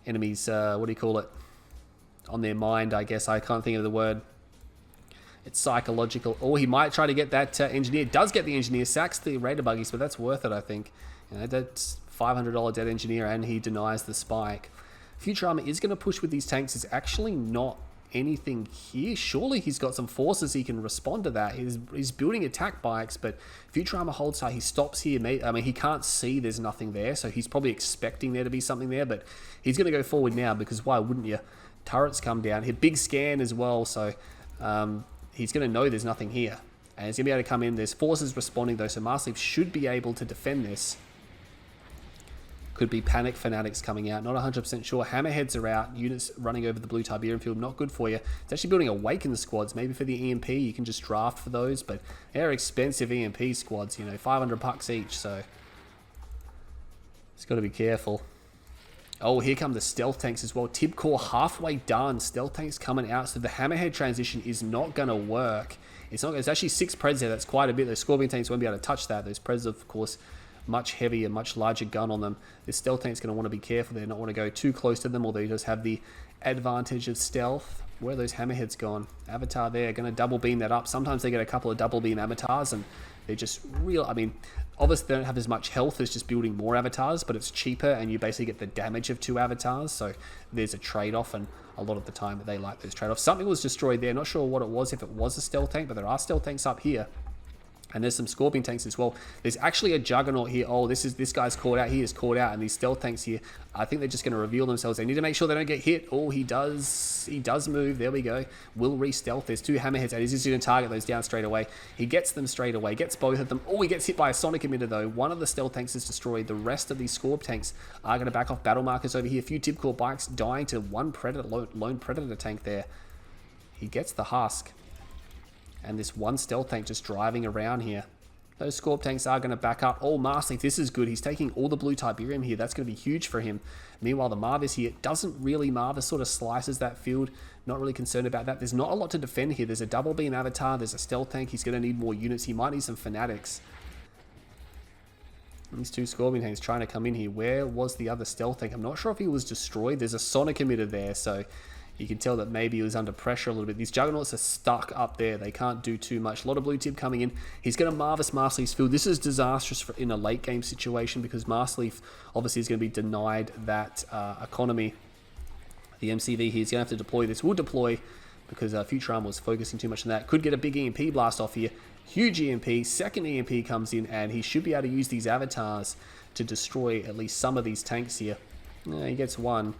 Enemies, what do you call it? On their mind, I guess. I can't think of the word. It's psychological. Or he might try to get that engineer. Does get the engineer. Sacks the raider buggies, but that's worth it, I think. You know, that's $500 dead engineer, and he denies the spike. Futurama is going to push with these tanks. It's actually not anything here. Surely he's got some forces he can respond to that. He's building attack bikes, but Futurama holds high. He stops here. I mean, he can't see there's nothing there, so he's probably expecting there to be something there, but he's going to go forward now because why wouldn't you? Turrets come down here. Big scan as well, so he's going to know there's nothing here. And he's going to be able to come in. There's forces responding, though, so Masterleaf should be able to defend this. Could be Panic Fanatics coming out. Not 100% sure. Hammerheads are out. Units running over the blue Tiberium field. Not good for you. It's actually building Awakened squads. Maybe for the EMP, you can just draft for those. But they're expensive EMP squads, you know, $500 each. So it's got to be careful. Oh, here come the stealth tanks as well. Tib core halfway done. Stealth tanks coming out. So the Hammerhead transition is not going to work. It's actually 6 Preds there. That's quite a bit. Those Scorpion tanks won't be able to touch that. Those Preds, of course, much heavier, much larger gun on them. This stealth tank's going to want to be careful there. Not want to go too close to them, although you just have the advantage of stealth. Where are those Hammerheads gone? Avatar there. Going to double beam that up. Sometimes they get a couple of double beam avatars, and they're just real. I mean, obviously they don't have as much health as just building more avatars, but it's cheaper, and you basically get the damage of 2 avatars. So there's a trade-off, and a lot of the time they like those trade-offs. Something was destroyed there. Not sure what it was, if it was a stealth tank, but there are stealth tanks up here. And there's some Scorpion tanks as well. There's actually a Juggernaut here. Oh, this guy's caught out. He is caught out. And these stealth tanks here, I think they're just going to reveal themselves. They need to make sure they don't get hit. Oh, he does move. There we go. Will re-stealth. There's 2 Hammerheads. And he's just going to target those down straight away. He gets them straight away. Gets both of them. Oh, he gets hit by a Sonic Emitter, though. One of the stealth tanks is destroyed. The rest of these Scorp tanks are going to back off. Battle markers over here. A few Tibcore bikes dying to one Predator, lone Predator tank there. He gets the husk. And this one stealth tank just driving around here. Those Scorp tanks are going to back up. Oh, Masterleaf, this is good. He's taking all the blue Tiberium here. That's going to be huge for him. Meanwhile, the Marvis here doesn't really. Marvis sort of slices that field. Not really concerned about that. There's not a lot to defend here. There's a double beam avatar. There's a stealth tank. He's going to need more units. He might need some fanatics. These 2 Scorpion tanks trying to come in here. Where was the other stealth tank? I'm not sure if he was destroyed. There's a Sonic Emitter there, so you can tell that maybe he was under pressure a little bit. These Juggernauts are stuck up there. They can't do too much. A lot of blue tip coming in. He's going to Marvis Masterleaf's field. This is disastrous in a late game situation because Masterleaf obviously is going to be denied that economy. The MCV here is going to have to deploy this. Will deploy because Futurama was focusing too much on that. Could get a big EMP blast off here. Huge EMP. Second EMP comes in, and he should be able to use these avatars to destroy at least some of these tanks here. He gets one.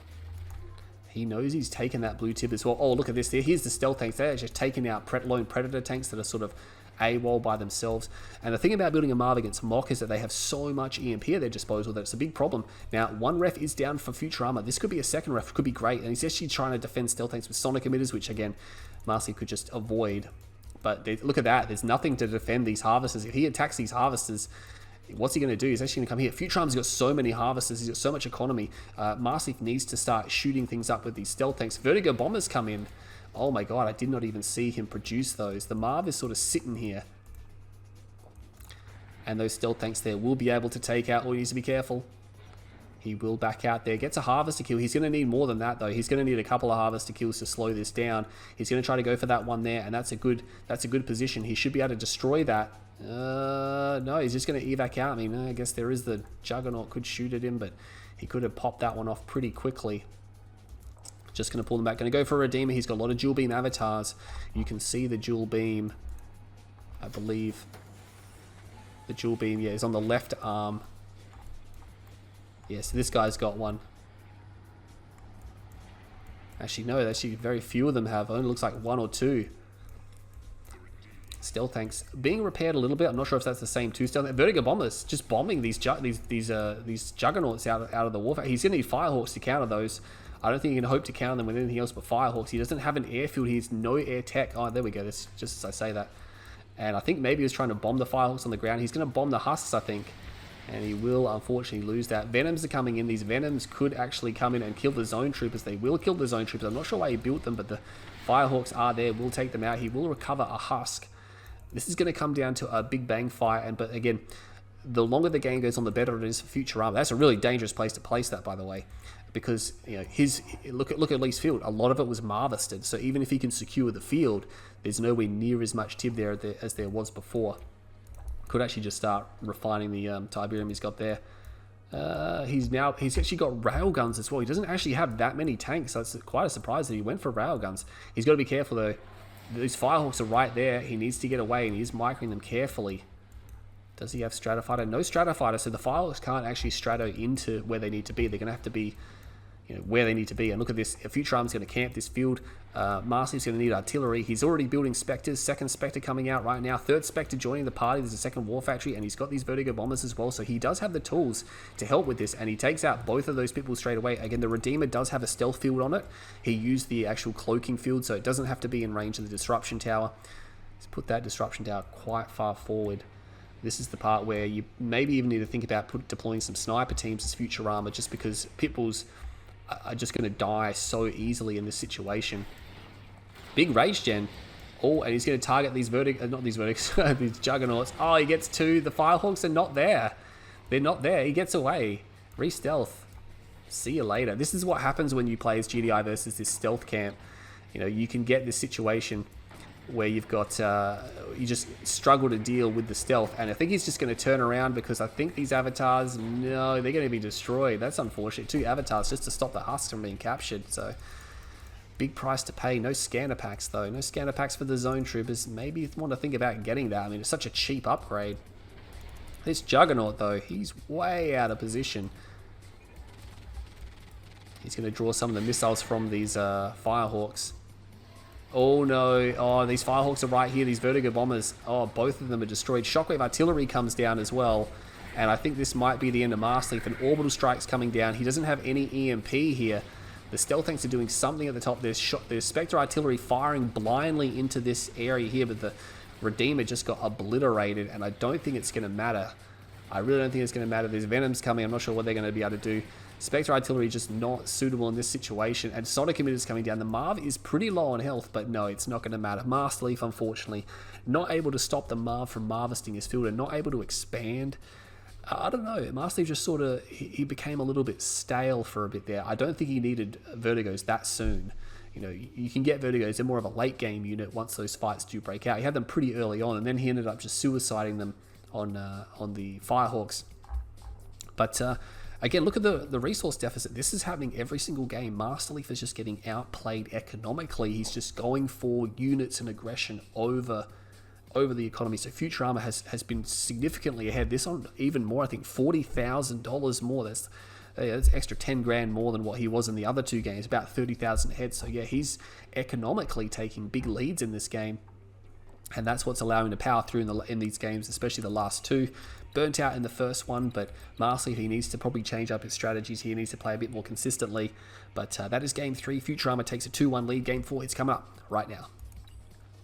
He knows he's taken that blue tip as well. Oh, look at this there. Here's the stealth tanks. They're just taking out lone Predator tanks that are sort of AWOL by themselves. And the thing about building a Marv against Mock is that they have so much EMP at their disposal that it's a big problem. Now, 1 ref is down for Futurama. This could be a 2nd ref. Could be great. And he's actually trying to defend stealth tanks with Sonic Emitters, which, again, Marcy could just avoid. But look at that. There's nothing to defend these Harvesters. If he attacks these Harvesters, what's he going to do? He's actually going to come here. Futurama's got so many Harvesters. He's got so much economy. Masterleaf needs to start shooting things up with these stealth tanks. Vertigo Bombers come in. Oh my god, I did not even see him produce those. The Marv is sort of sitting here. And those stealth tanks there will be able to take out. Oh, he needs to be careful. He will back out there. Gets a Harvester kill. He's going to need more than that, though. He's going to need a couple of Harvester kills to slow this down. He's going to try to go for that one there, and that's a good position. He should be able to destroy that. No, he's just going to evac out. I mean, I guess there is the Juggernaut could shoot at him, but he could have popped that one off pretty quickly. Just going to pull them back. Going to go for a Redeemer. He's got a lot of dual beam avatars. You can see the dual beam, I believe. The dual beam, yeah, is on the left arm. Yeah, so this guy's got one. Actually, no, actually very few of them have. Only looks like 1 or 2. Stealth tanks being repaired a little bit. I'm not sure if that's the same 2 stealth. Vertigo Bombers just bombing these Juggernauts out of the warfare. He's going to need Firehawks to counter those. I don't think he can hope to counter them with anything else but Firehawks. He doesn't have an airfield. He has no air tech. Oh, there we go. That's just as I say that. And I think maybe he was trying to bomb the Firehawks on the ground. He's going to bomb the Husks, I think. And he will, unfortunately, lose that. Venoms are coming in. These Venoms could actually come in and kill the Zone Troopers. They will kill the Zone Troopers. I'm not sure why he built them, but the Firehawks are there. Will take them out. He will recover a Husk. This is going to come down to a big bang fight. But again, the longer the game goes on, the better it is for Futurama. That's a really dangerous place to place that, by the way. Because, you know, look at Lee's field. A lot of it was Marvisted. So even if he can secure the field, there's nowhere near as much Tib there as there was before. Could actually just start refining the Tiberium he's got there. He's actually got railguns as well. He doesn't actually have that many tanks, so it's quite a surprise that he went for railguns. He's got to be careful though. These firehawks are right there. He needs to get away, and he's microing them carefully. Does he have stratofighter? No stratofighter, so the firehawks can't actually strato into where they need to be. They're going to have to be, where they need to be. And look at this. Futurama's going to camp this field. Masterleaf's going to need artillery. He's already building Spectres. Second Spectre coming out right now. Third Spectre joining the party. There's a second War Factory, and he's got these Vertigo Bombers as well. So he does have the tools to help with this, and he takes out both of those people straight away. Again, the Redeemer does have a stealth field on it. He used the actual cloaking field, so it doesn't have to be in range of the Disruption Tower. Let's put that Disruption Tower quite far forward. This is the part where you maybe even need to think about deploying some sniper teams as Futurama, just because Pitbulls are just going to die so easily in this situation. Big Rage Gen. Oh, and he's going to target these these Juggernauts. Oh, he gets two. The Firehawks are not there. They're not there. He gets away. Re-stealth. See you later. This is what happens when you play as GDI versus this stealth camp. You can get this situation where you've got, you just struggle to deal with the stealth. And I think he's just going to turn around, because I think these avatars, no, they're going to be destroyed. That's unfortunate. 2 avatars just to stop the husks from being captured. So, big price to pay. No scanner packs, though. No scanner packs for the zone troopers. Maybe you want to think about getting that. I mean, it's such a cheap upgrade. This Juggernaut, though, he's way out of position. He's going to draw some of the missiles from these Firehawks. Oh no, oh, these Firehawks are right here, these Vertigo Bombers. Oh, both of them are destroyed. Shockwave Artillery comes down as well. And I think this might be the end of Masterleaf. And Orbital Strike's coming down. He doesn't have any EMP here. The Stealth Tanks are doing something at the top. There's Spectre Artillery firing blindly into this area here, but the Redeemer just got obliterated, and I don't think it's going to matter. I really don't think it's going to matter. There's Venoms coming. I'm not sure what they're going to be able to do. Spectre Artillery just not suitable in this situation, and Sonic Emitters coming down. The Marv is pretty low on health, but no, it's not going to matter. Masterleaf, unfortunately, not able to stop the Marv from harvesting his field and not able to expand. I don't know. Masterleaf just sort of, he became a little bit stale for a bit there. I don't think he needed Vertigos that soon. You can get Vertigos. They're more of a late game unit once those fights do break out. He had them pretty early on, and then he ended up just suiciding them on the Firehawks. But again, look at the resource deficit. This is happening every single game. Masterleaf is just getting outplayed economically. He's just going for units and aggression over the economy. So Futurama has been significantly ahead. This on even more, I think $40,000 more. That's extra 10 grand more than what he was in the other two games, about 30,000 ahead. So yeah, he's economically taking big leads in this game. And that's what's allowing him to power through in these games, especially the last two. Burnt out in the first one, but Masterleaf, he needs to probably change up his strategies. He needs to play a bit more consistently. But that is Game 3. Futurama takes a 2-1 lead. Game 4 is coming up right now.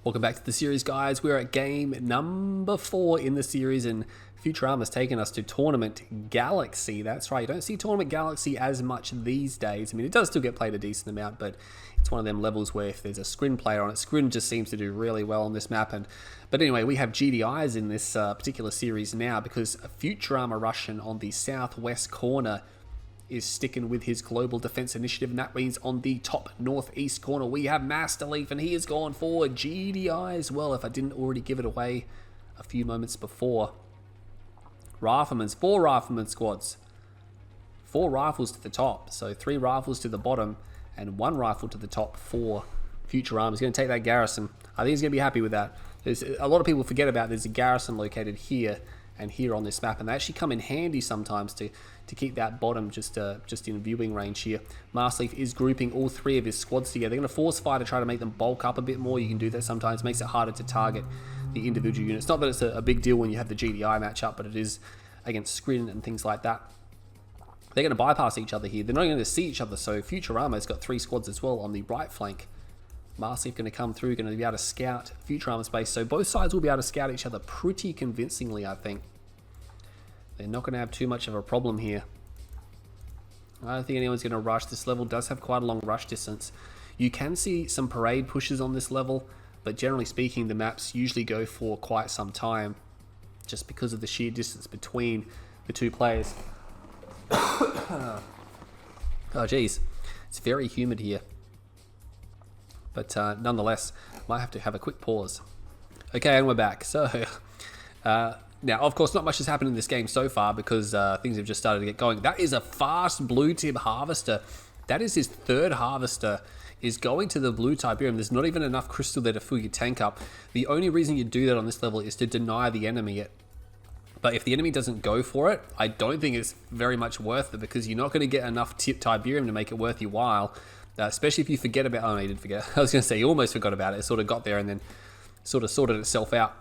Welcome back to the series, guys. We're at game number 4 in the series, and Futurama's taken us to Tournament Galaxy. That's right, you don't see Tournament Galaxy as much these days. I mean, it does still get played a decent amount, but it's one of them levels where if there's a Scrin player on it, Scrin just seems to do really well on this map. But anyway, we have GDIs in this particular series now, because Futurama Russian on the southwest corner is sticking with his global defense initiative, and that means on the top northeast corner we have Masterleaf, and he has gone for GDI as well, if I didn't already give it away a few moments before. Riflemen, 4 rifleman squads, 4 rifles to the top, so 3 rifles to the bottom and 1 rifle to the top for Futurama. He's going to take that garrison. I think he's going to be happy with that. There's a lot of people forget about there's a garrison located here and here on this map, and they actually come in handy sometimes to keep that bottom just in viewing range here. Masterleaf is grouping all 3 of his squads together. They're going to force fire to try to make them bulk up a bit more. You can do that sometimes. It makes it harder to target the individual units. Not that it's a big deal when you have the GDI matchup, but it is against Scrin and things like that. They're going to bypass each other here. They're not going to see each other, so Futurama's got 3 squads as well on the right flank. Masterleaf going to come through, going to be able to scout Futurama's base. So both sides will be able to scout each other pretty convincingly, I think. They're not going to have too much of a problem here. I don't think anyone's going to rush. This level does have quite a long rush distance. You can see some parade pushes on this level, but generally speaking, the maps usually go for quite some time, just because of the sheer distance between the 2 players. Oh, geez. It's very humid here. But nonetheless, might have to have a quick pause. Okay, and we're back. So, Now, of course, not much has happened in this game so far because things have just started to get going. That is a fast blue tip harvester. That is his third harvester, is going to the blue Tiberium. There's not even enough crystal there to fill your tank up. The only reason you do that on this level is to deny the enemy it. But if the enemy doesn't go for it, I don't think it's very much worth it, because you're not going to get enough Tiberium to make it worth your while. Especially if you forget about... Oh, no, you didn't forget. I was going to say, you almost forgot about it. It sort of got there and then sort of sorted itself out.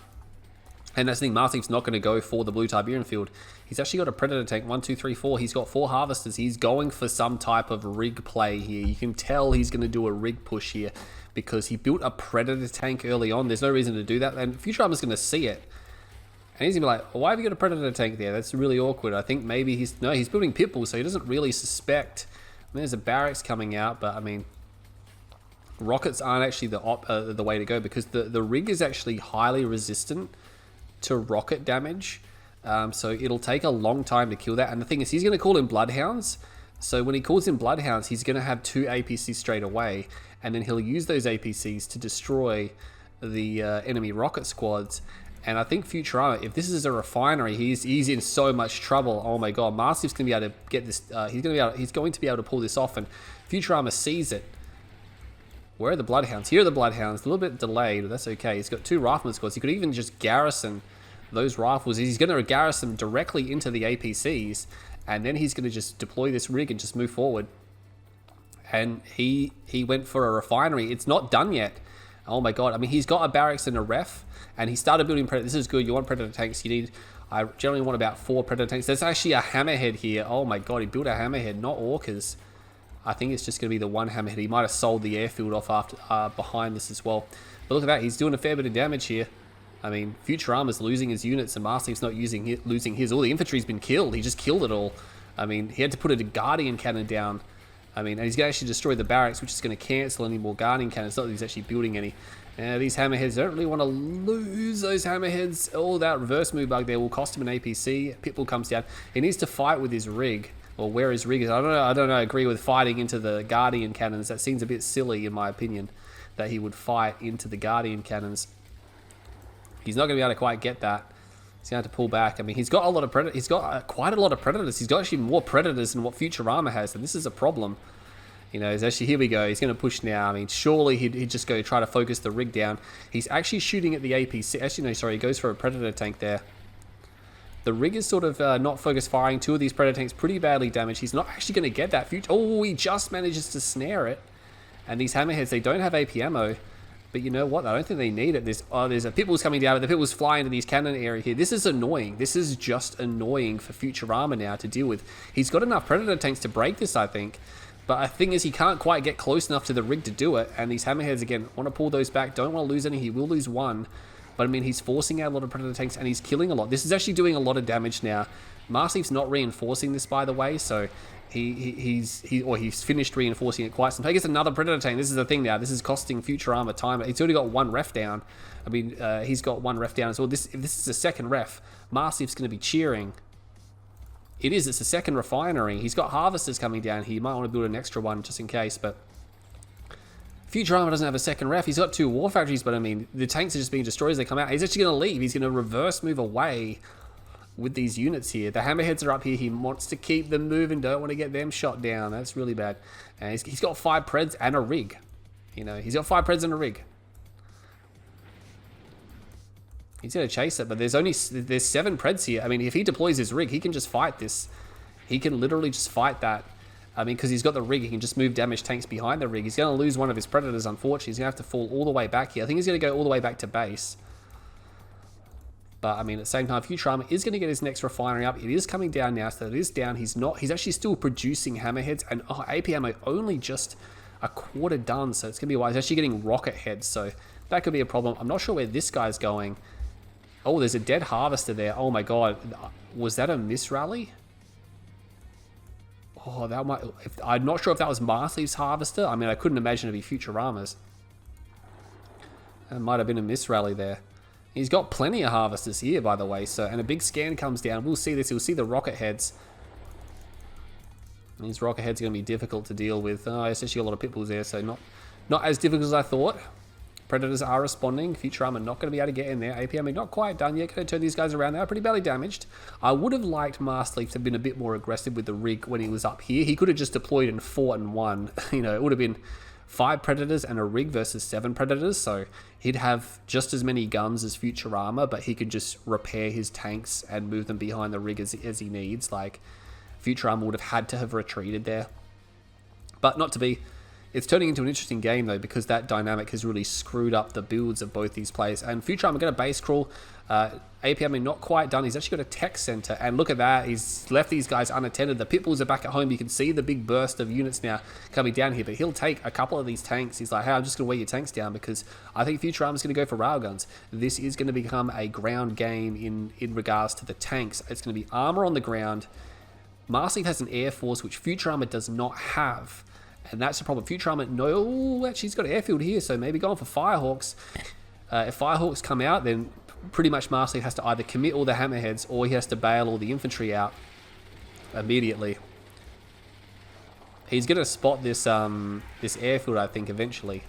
And that's the thing, Masterleaf's not going to go for the blue Tiberium field. He's actually got a Predator tank, 1, 2, 3, 4. He's got 4 harvesters. He's going for some type of rig play here. You can tell he's going to do a rig push here because he built a Predator tank early on. There's no reason to do that. And Futurama's going to see it. And he's going to be like, why have you got a Predator tank there? That's really awkward. I think maybe he's building Pitbull, so he doesn't really suspect. There's a barracks coming out, but I mean, rockets aren't actually the way to go, because the rig is actually highly resistant to rocket damage, so it'll take a long time to kill that. And the thing is, he's going to call in Bloodhounds, so when he calls in Bloodhounds, he's going to have 2 APCs straight away, and then he'll use those APCs to destroy the enemy rocket squads. And I think Futurama, if this is a refinery, he's in so much trouble. Oh my god, Masterleaf's going to be able to get this, he's going to be able to pull this off, and Futurama sees it. Where are the Bloodhounds? Here are the Bloodhounds. A little bit delayed, but that's okay. He's got 2 rifleman squads. He could even just garrison those rifles. He's going to garrison them directly into the APCs, and then he's going to just deploy this rig and just move forward. And he went for a refinery. It's not done yet. Oh my god. I mean, he's got a barracks and a ref, and he started building Predator. This is good. You want Predator tanks. I generally want about 4 Predator tanks. There's actually a Hammerhead here. Oh my god, he built a Hammerhead, not Orcas. I think it's just going to be the one Hammerhead. He might have sold the airfield off after behind this as well. But look at that. He's doing a fair bit of damage here. I mean, Futurama's losing his units, and Masterleaf's not losing his. All the infantry's been killed. He just killed it all. I mean, he had to put a Guardian cannon down. I mean, and he's going to actually destroy the barracks, which is going to cancel any more Guardian cannons. Not that he's actually building any. These Hammerheads don't really want to lose those Hammerheads. All that reverse move bug there will cost him an APC. Pitbull comes down. He needs to fight with his rig. Or where his rig is. I don't know. I agree with fighting into the Guardian cannons. That seems a bit silly, in my opinion, that he would fight into the Guardian cannons. He's not going to be able to quite get that. He's going to have to pull back. I mean, he's got a lot of Predators. He's got quite a lot of Predators. He's got actually more Predators than what Futurama has, and this is a problem. You know, here we go. He's going to push now. I mean, surely he'd just go try to focus the rig down. He's actually shooting at the APC. Actually, no, sorry. He goes for a Predator tank there. The rig is sort of not focus firing. 2 of these Predator tanks pretty badly damaged. He's not actually going to get that. Oh, he just manages to snare it. And these Hammerheads, they don't have AP ammo. But you know what? I don't think they need it. There's a Pitbull's coming down. The Pitbull's flying into these cannon area here. This is annoying. This is just annoying for Futurama now to deal with. He's got enough Predator tanks to break this, I think. But the thing is, he can't quite get close enough to the rig to do it. And these Hammerheads, again, want to pull those back. Don't want to lose any. He will lose 1. But I mean, he's forcing out a lot of Predator tanks, and he's killing a lot. This is actually doing a lot of damage now. Masterleaf's not reinforcing this, by the way, so he's finished reinforcing it quite some time. He gets another Predator tank. This is the thing now. This is costing Futurama time. He's already got 1 ref down. I mean, he's got 1 ref down as well. If this is a second ref, Masterleaf's going to be cheering. It is. It's a second refinery. He's got harvesters coming down here. You might want to build an extra one just in case, but Futurama doesn't have a second ref. He's got 2 war factories, but I mean, the tanks are just being destroyed as they come out. He's actually going to leave. He's going to reverse move away with these units here. The Hammerheads are up here. He wants to keep them moving. Don't want to get them shot down. That's really bad. And he's got 5 Preds and a rig. You know, he's got 5 Preds and a rig. He's going to chase it, but there's 7 Preds here. I mean, if he deploys his rig, he can just fight this. He can literally just fight that. I mean, because he's got the rig, he can just move damaged tanks behind the rig. He's going to lose 1 of his Predators, unfortunately. He's going to have to fall all the way back here. I think he's going to go all the way back to base. But, I mean, at the same time, Futurama is going to get his next refinery up. It is coming down now, so it is down. He's actually still producing Hammerheads, and AP ammo only just a quarter done, so it's going to be wise. He's actually getting rocket heads, so that could be a problem. I'm not sure where this guy's going. Oh, there's a dead harvester there. Oh, my God. Was that a miss rally? Oh, that might... I'm not sure if that was Masterleaf's harvester. I mean, I couldn't imagine it'd be Futurama's. That might have been a miss rally there. He's got plenty of harvesters here, by the way. So, and a big scan comes down. We'll see this. We'll see the rocket heads. These rocket heads are going to be difficult to deal with. It's actually a lot of pitbulls there, so not as difficult as I thought. Predators are responding. Futurama not going to be able to get in there. APM not quite done yet. Going to turn these guys around. They are pretty badly damaged. I would have liked Masterleaf to have been a bit more aggressive with the rig when he was up here. He could have just deployed and fought and won. You know, it would have been 5 Predators and a rig versus 7 Predators. So he'd have just as many guns as Futurama, but he could just repair his tanks and move them behind the rig as he needs. Like, Futurama would have had to have retreated there. But not to be. It's turning into an interesting game, though, because that dynamic has really screwed up the builds of both these players. And Futurama going to base crawl. APM not quite done. He's actually got a tech center. And look at that. He's left these guys unattended. The Pitbulls are back at home. You can see the big burst of units now coming down here. But he'll take a couple of these tanks. He's like, hey, I'm just going to wear your tanks down because I think Futurama's going to go for railguns. This is going to become a ground game in regards to the tanks. It's going to be armor on the ground. Masterleaf has an air force, which Futurama does not have. And that's the problem. Futurama, no, actually he's got an airfield here, so maybe going for Firehawks. If Firehawks come out, then pretty much Masterleaf has to either commit all the hammerheads or he has to bail all the infantry out immediately. He's going to spot this this airfield, I think, eventually.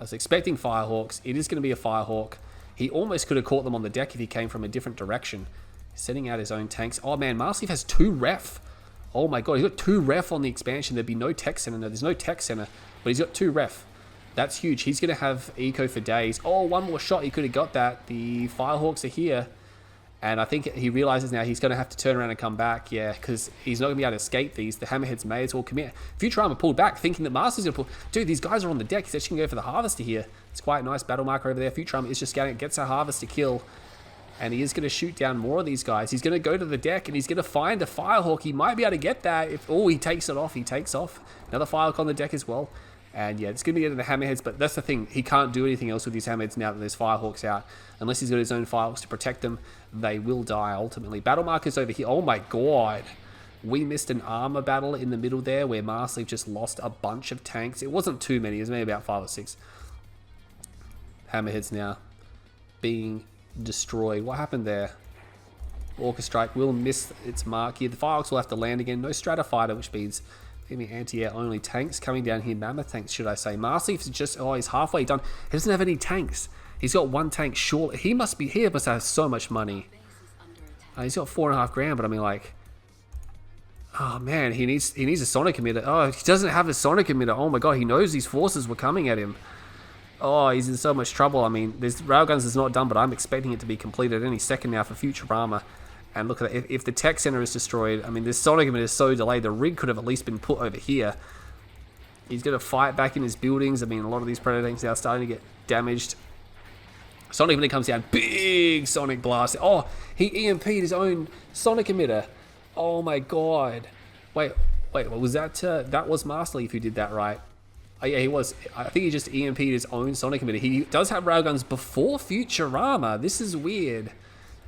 I was expecting Firehawks. It is going to be a Firehawk. He almost could have caught them on the deck if he came from a different direction. He's sending out his own tanks. Oh man, Masterleaf has 2 ref. Oh my god, he's got 2 ref on the expansion. There'd be no tech center. No, there's no tech center, but he's got 2 ref. That's huge. He's going to have eco for days. Oh, one more shot. He could have got that. The Firehawks are here. And I think he realizes now he's going to have to turn around and come back. Yeah, because he's not going to be able to escape these. The Hammerheads may as well commit. Futurama pulled back, thinking that Master's going to pull. Dude, these guys are on the deck. He's actually going to go for the Harvester here. It's quite a nice battle marker over there. Futurama is just getting, gets a Harvester kill. And he is going to shoot down more of these guys. He's going to go to the deck and he's going to find a Firehawk. He might be able to get that. Oh, he takes it off. He takes off. Another Firehawk on the deck as well. And yeah, it's going to be into the Hammerheads. But that's the thing. He can't do anything else with these Hammerheads now that there's Firehawks out. Unless he's got his own Firehawks to protect them, they will die ultimately. Battle markers over here. Oh my god. We missed an armor battle in the middle there where Masterleaf just lost a bunch of tanks. It wasn't too many. It was maybe about 5 or 6. Hammerheads now being destroyed. What happened there? Orca Strike will miss its mark here. The Firehawks will have to land again. No Stratofighter, which means maybe anti-air only tanks coming down here. Mammoth tanks, should I say. Masterleaf is just, oh, he's halfway done. He doesn't have any tanks. He's got 1 tank short. He must have so much money. He's got 4.5 grand, but I mean, like, oh man, he needs a sonic emitter. Oh, he doesn't have a sonic emitter. Oh my god, he knows these forces were coming at him. Oh, he's in so much trouble. I mean, this railguns is not done, but I'm expecting it to be completed any second now for Futurama. And look at that. If the tech center is destroyed, I mean, this sonic emitter is so delayed. The rig could have at least been put over here. He's going to fight back in his buildings. I mean, a lot of these predator tanks now are starting to get damaged. Sonic emitter comes down. Big sonic blast. Oh, he EMP'd his own sonic emitter. Oh my god. Wait, what was that? That was Masterleaf who did that, right? Oh, yeah, he was. I think he just EMP'd his own sonic emitter. He does have railguns before Futurama. This is weird.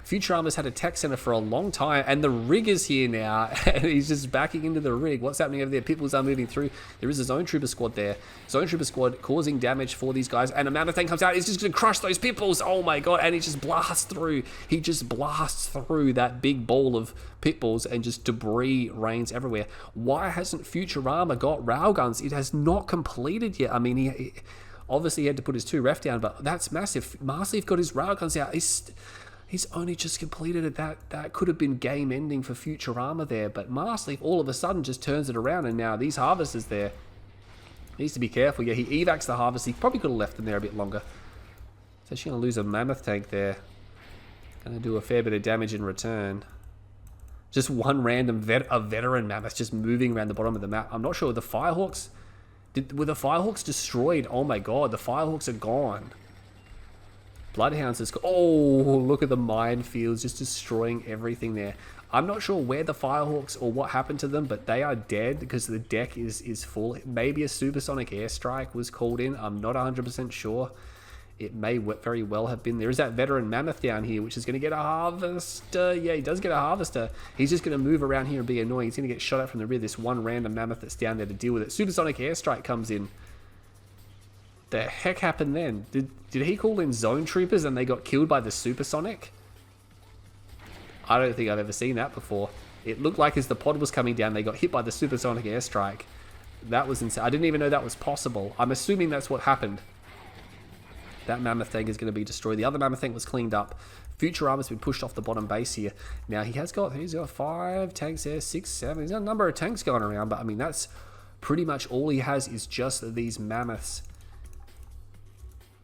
Futurama's had a tech center for a long time, and the rig is here now, and he's just backing into the rig. What's happening over there? Pitbulls are moving through. There is a Zone Trooper squad there. Zone Trooper squad causing damage for these guys, and a Mammoth tank comes out. He's just going to crush those Pitbulls. Oh my god, and he just blasts through. He just blasts through that big ball of Pitbulls, and just debris rains everywhere. Why hasn't Futurama got railguns? It has not completed yet. I mean, he obviously he had to put his 2 ref down, but that's massive. Masterleaf got his railguns out. He's only just completed it. That could have been game ending for Futurama there, but Masterleaf all of a sudden just turns it around, and now these harvesters there. Needs to be careful. Yeah, he evacs the harvest. He probably could have left them there a bit longer. He's actually going to lose a mammoth tank there. Going to do a fair bit of damage in return. Just one random veteran mammoth just moving around the bottom of the map. I'm not sure. The Firehawks... Were the Firehawks destroyed? Oh my god, the Firehawks are gone. Bloodhounds is... Oh, look at the minefields just destroying everything there. I'm not sure where the Firehawks or what happened to them, but they are dead because the deck is full. Maybe a supersonic airstrike was called in. I'm not 100% sure. It may very well have been. There is that veteran mammoth down here, which is going to get a harvester. Yeah, he does get a harvester. He's just going to move around here and be annoying. He's going to get shot at from the rear. This one random mammoth that's down there to deal with it. Supersonic airstrike comes in. The heck happened then? Did he call in Zone Troopers and they got killed by the Supersonic? I don't think I've ever seen that before. It looked like as the pod was coming down, they got hit by the Supersonic airstrike. That was insane. I didn't even know that was possible. I'm assuming that's what happened. That mammoth tank is going to be destroyed. The other mammoth tank was cleaned up. Futurama's been pushed off the bottom base here. Now he's got 5 tanks there, 6, 7. He's got a number of tanks going around, but I mean that's pretty much all he has is just these mammoths.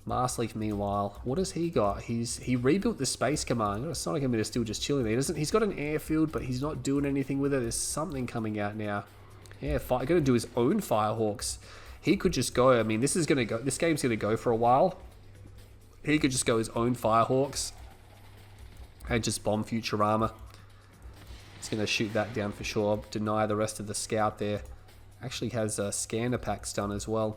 Masterleaf, meanwhile, what has he got? He rebuilt the space command. It's not like him to still just chilling there. He's got an airfield, but he's not doing anything with it. There's something coming out now. Yeah, going to do his own Firehawks. He could just go. I mean, this game's gonna go for a while. He could just go his own Firehawks and just bomb Futurama. He's going to shoot that down for sure. Deny the rest of the scout there. Actually has scanner packs done as well.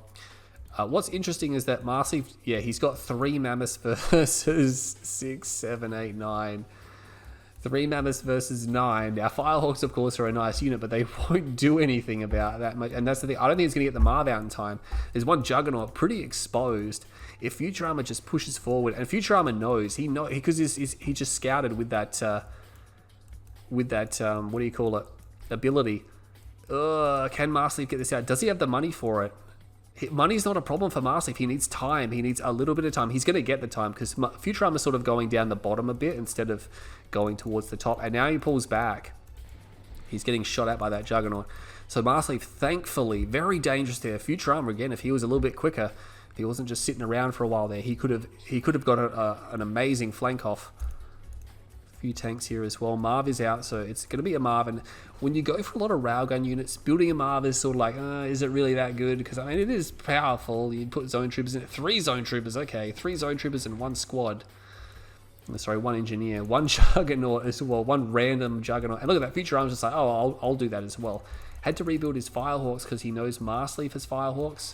What's interesting is that Masterleaf, yeah, he's got 3 mammoths versus 6, 7, 8, 9. 3 mammoths versus 9. Now, Firehawks, of course, are a nice unit, but they won't do anything about that much. And that's the thing. I don't think he's going to get the Marv out in time. There's one Juggernaut pretty exposed. If Futurama just pushes forward, and Futurama knows, because he just scouted with that, what do you call it, ability. Can Masterleaf get this out? Does he have the money for it? Money's not a problem for Masterleaf. He needs time. He needs a little bit of time. He's going to get the time because Futurama's sort of going down the bottom a bit instead of going towards the top. And now he pulls back. He's getting shot at by that Juggernaut. So Masterleaf, thankfully, very dangerous there. Futurama, again, if he was a little bit quicker, if he wasn't just sitting around for a while there, he could have got an amazing flank off. A few tanks here as well. Marv is out, so it's going to be a Marv. And when you go for a lot of railgun units, building a Marv is sort of like, is it really that good? Because, I mean, it is powerful. You put zone troopers in it. 3 zone troopers, okay. 3 zone troopers in 1 squad. Sorry, 1 engineer. 1 Juggernaut as well. 1 random Juggernaut. And look at that. Futurama's just like, I'll do that as well. Had to rebuild his Firehawks because he knows Masterleaf has Firehawks.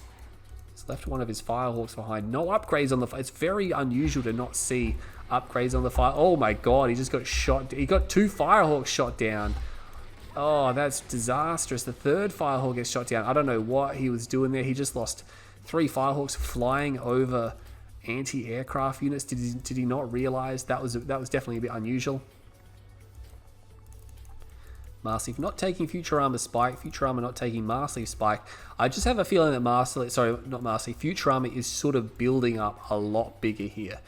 He's left one of his Firehawks behind. No upgrades on the... It's very unusual to not see upgrades on the fire. Oh my god, he just got shot. He got 2 Firehawks shot down. Oh, that's disastrous. The 3rd Firehawk gets shot down. I don't know what he was doing there. He just lost 3 Firehawks flying over anti-aircraft units. Did he not realize that was definitely a bit unusual? Masterleaf not taking Futurama's spike. Futurama not taking Masterleaf's spike. I just have a feeling that Futurama is sort of building up a lot bigger here.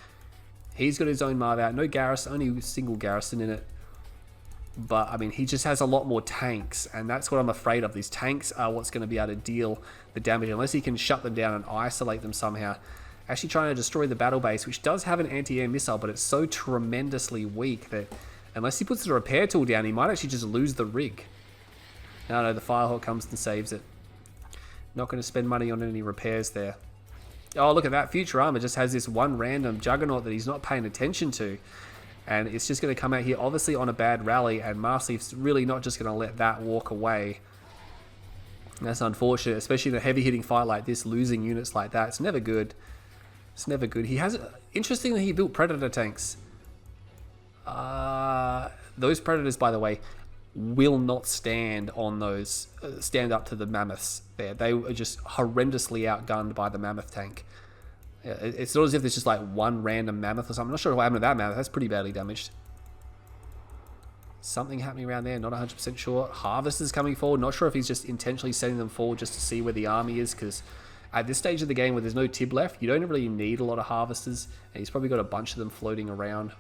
He's got his own Marv out. No garrison, only a single garrison in it. But, I mean, he just has a lot more tanks. And that's what I'm afraid of. These tanks are what's going to be able to deal the damage. Unless he can shut them down and isolate them somehow. Actually trying to destroy the battle base, which does have an anti-air missile. But it's so tremendously weak that unless he puts the repair tool down, he might actually just lose the rig. No, the Firehawk comes and saves it. Not going to spend money on any repairs there. Oh, look at that. Futurama just has this 1 random Juggernaut that he's not paying attention to. And it's just going to come out here, obviously, on a bad rally. And Masterleaf's really not just going to let that walk away. And that's unfortunate, especially in a heavy-hitting fight like this, losing units like that. It's never good. It's never good. He has... Interestingly, he built Predator tanks. Those Predators, by the way, will not stand on those, stand up to the Mammoths there. They were just horrendously outgunned by the Mammoth tank. It's not as if there's just like 1 random Mammoth or something. I'm not sure what happened to that Mammoth. That's pretty badly damaged. Something happening around there, not 100% sure. Harvester's coming forward. Not sure if he's just intentionally sending them forward just to see where the army is, because at this stage of the game where there's no Tib left, you don't really need a lot of Harvesters, and he's probably got a bunch of them floating around.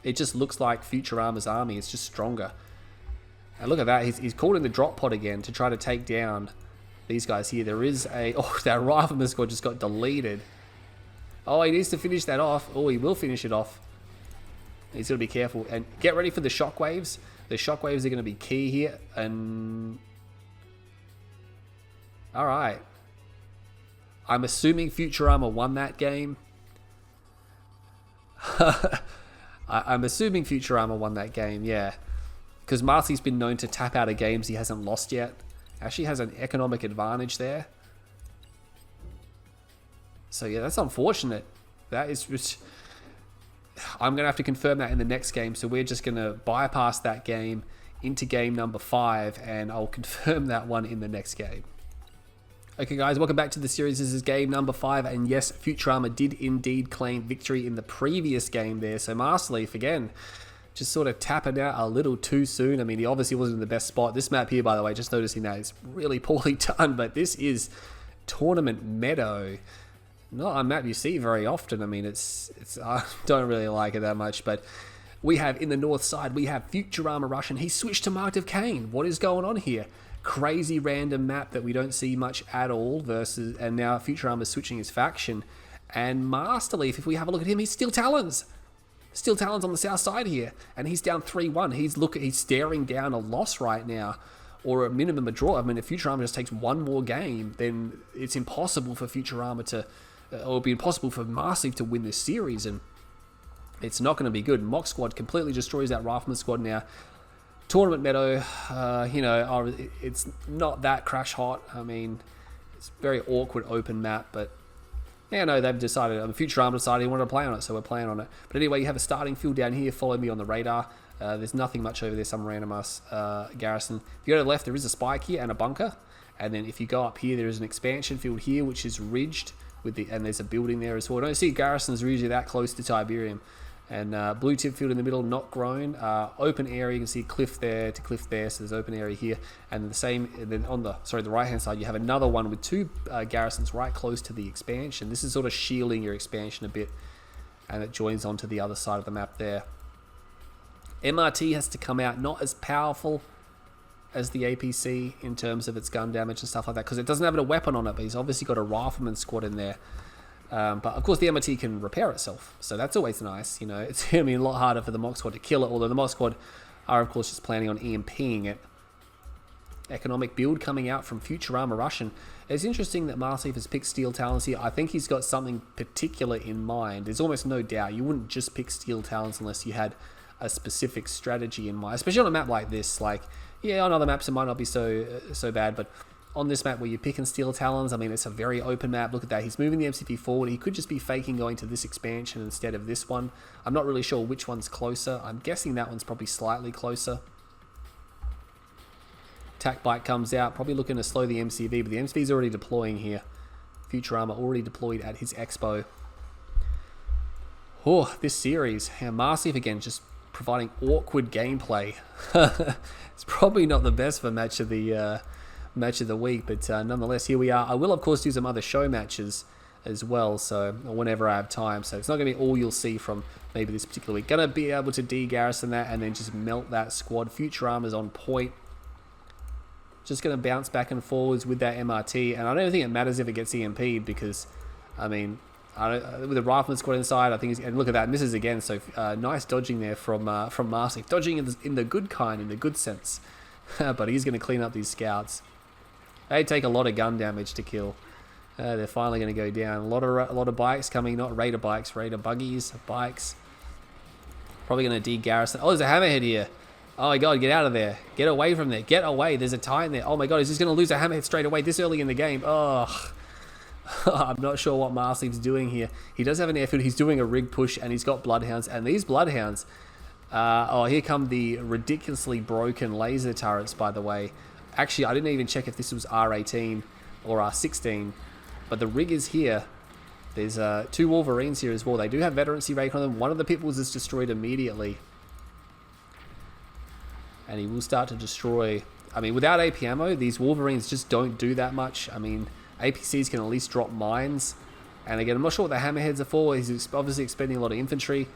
It just looks like Futurama's army is just stronger. And look at that. He's called in the drop pod again to try to take down these guys here. There is a... Oh, that Rifleman squad just got deleted. Oh, he needs to finish that off. Oh, he will finish it off. He's got to be careful. And get ready for the shockwaves. The shockwaves are going to be key here. And... Alright. I'm assuming Futurama won that game. I'm assuming Futurama won that game, yeah. Because Marcy's been known to tap out of games he hasn't lost yet. Actually has an economic advantage there. So yeah, that's unfortunate. That is just... I'm going to have to confirm that in the next game. So we're just going to bypass that game into game number 5. And I'll confirm that one in the next game. Okay guys, welcome back to the series. This is game number 5, and yes, Futurama did indeed claim victory in the previous game there. So Masterleaf, again, just sort of tapping out a little too soon. I mean, he obviously wasn't in the best spot. This map here, by the way, just noticing that is really poorly done, but this is Tournament Meadow. Not a map you see very often. I mean, it's I don't really like it that much, but we have in the north side, we have Futurama Russian. He switched to Marked of Kane. What is going on here? Crazy random map that we don't see much at all versus, and now Futurama is switching his faction. And Masterleaf, if we have a look at him, he's still Talons. Still Talons on the south side here, and he's down 3-1. He's staring down a loss right now, or a minimum a draw. I mean, if Futurama just takes one more game, then it's impossible for Futurama to, or it'll be impossible for Masterleaf to win this series, and it's not going to be good. Mock Squad completely destroys that Rifleman squad now. Tournament Meadow, it's not that crash hot. I mean, it's a very awkward open map, but yeah, no, they've decided, Futurama decided he wanted to play on it, so we're playing on it. But anyway, you have a starting field down here. Follow me on the radar. There's nothing much over there, some random garrison. If you go to the left, there is a spike here and a bunker. And then if you go up here, there is an expansion field here, which is ridged, and there's a building there as well. I don't see garrisons usually that close to Tiberium. And blue tip field in the middle, not grown. Open area, you can see cliff there to cliff there, so there's open area here. And the same, and then on the right hand side, you have another one with two garrisons right close to the expansion. This is sort of shielding your expansion a bit, and it joins onto the other side of the map there. MRT has to come out not as powerful as the APC in terms of its gun damage and stuff like that, because it doesn't have a weapon on it, but he's obviously got a rifleman squad in there. But of course the MRT can repair itself, so that's always nice. You know, it's going to be a lot harder for the Mock Squad to kill it, although the Mock Squad are of course just planning on EMPing it. Economic build coming out from Futurama Russian. It's interesting that Masterleaf has picked Steel Talons here. I think he's got something particular in mind. There's almost no doubt. You wouldn't just pick Steel Talons unless you had a specific strategy in mind, especially on a map like this. Like, yeah, on other maps it might not be so bad, but on this map where you're picking Steel Talons, I mean, it's a very open map. Look at that. He's moving the MCP forward. He could just be faking going to this expansion instead of this one. I'm not really sure which one's closer. I'm guessing that one's probably slightly closer. Attack bike comes out, probably looking to slow the MCV, but the MCV's already deploying here. Futurama already deployed at his expo. Oh, this series. And Masterleaf again, just providing awkward gameplay. It's probably not the best for match of the week, but nonetheless, here we are. I will, of course, do some other show matches as well, so whenever I have time. So it's not going to be all you'll see from maybe this particular week. Going to be able to de-garrison that and then just melt that squad. Futurama's on point. Just going to bounce back and forwards with that MRT, and I don't think it matters if it gets EMP'd because, I mean, with the rifleman squad inside, I think, and look at that, misses again. So nice dodging there from Masterleaf, dodging in the good kind, in the good sense. But he's going to clean up these scouts. They take a lot of gun damage to kill. They're finally going to go down. A lot of bikes coming, not raider bikes, raider buggies, bikes. Probably going to de-garrison. Oh, there's a hammerhead here. Oh my god, get out of there. Get away from there. Get away. There's a Titan there. Oh my god, he's just going to lose a hammerhead straight away this early in the game. Oh, I'm not sure what Masterleaf's doing here. He does have an airfield. He's doing a rig push, and he's got bloodhounds. And these bloodhounds, here come the ridiculously broken laser turrets, by the way. Actually, I didn't even check if this was R18 or R16, but the rig is here. There's two Wolverines here as well. They do have veterancy rate on them. One of the Pitbulls is destroyed immediately. And he will start to destroy. I mean, without AP ammo, these Wolverines just don't do that much. I mean, APCs can at least drop mines. And again, I'm not sure what the hammerheads are for. He's obviously expending a lot of infantry.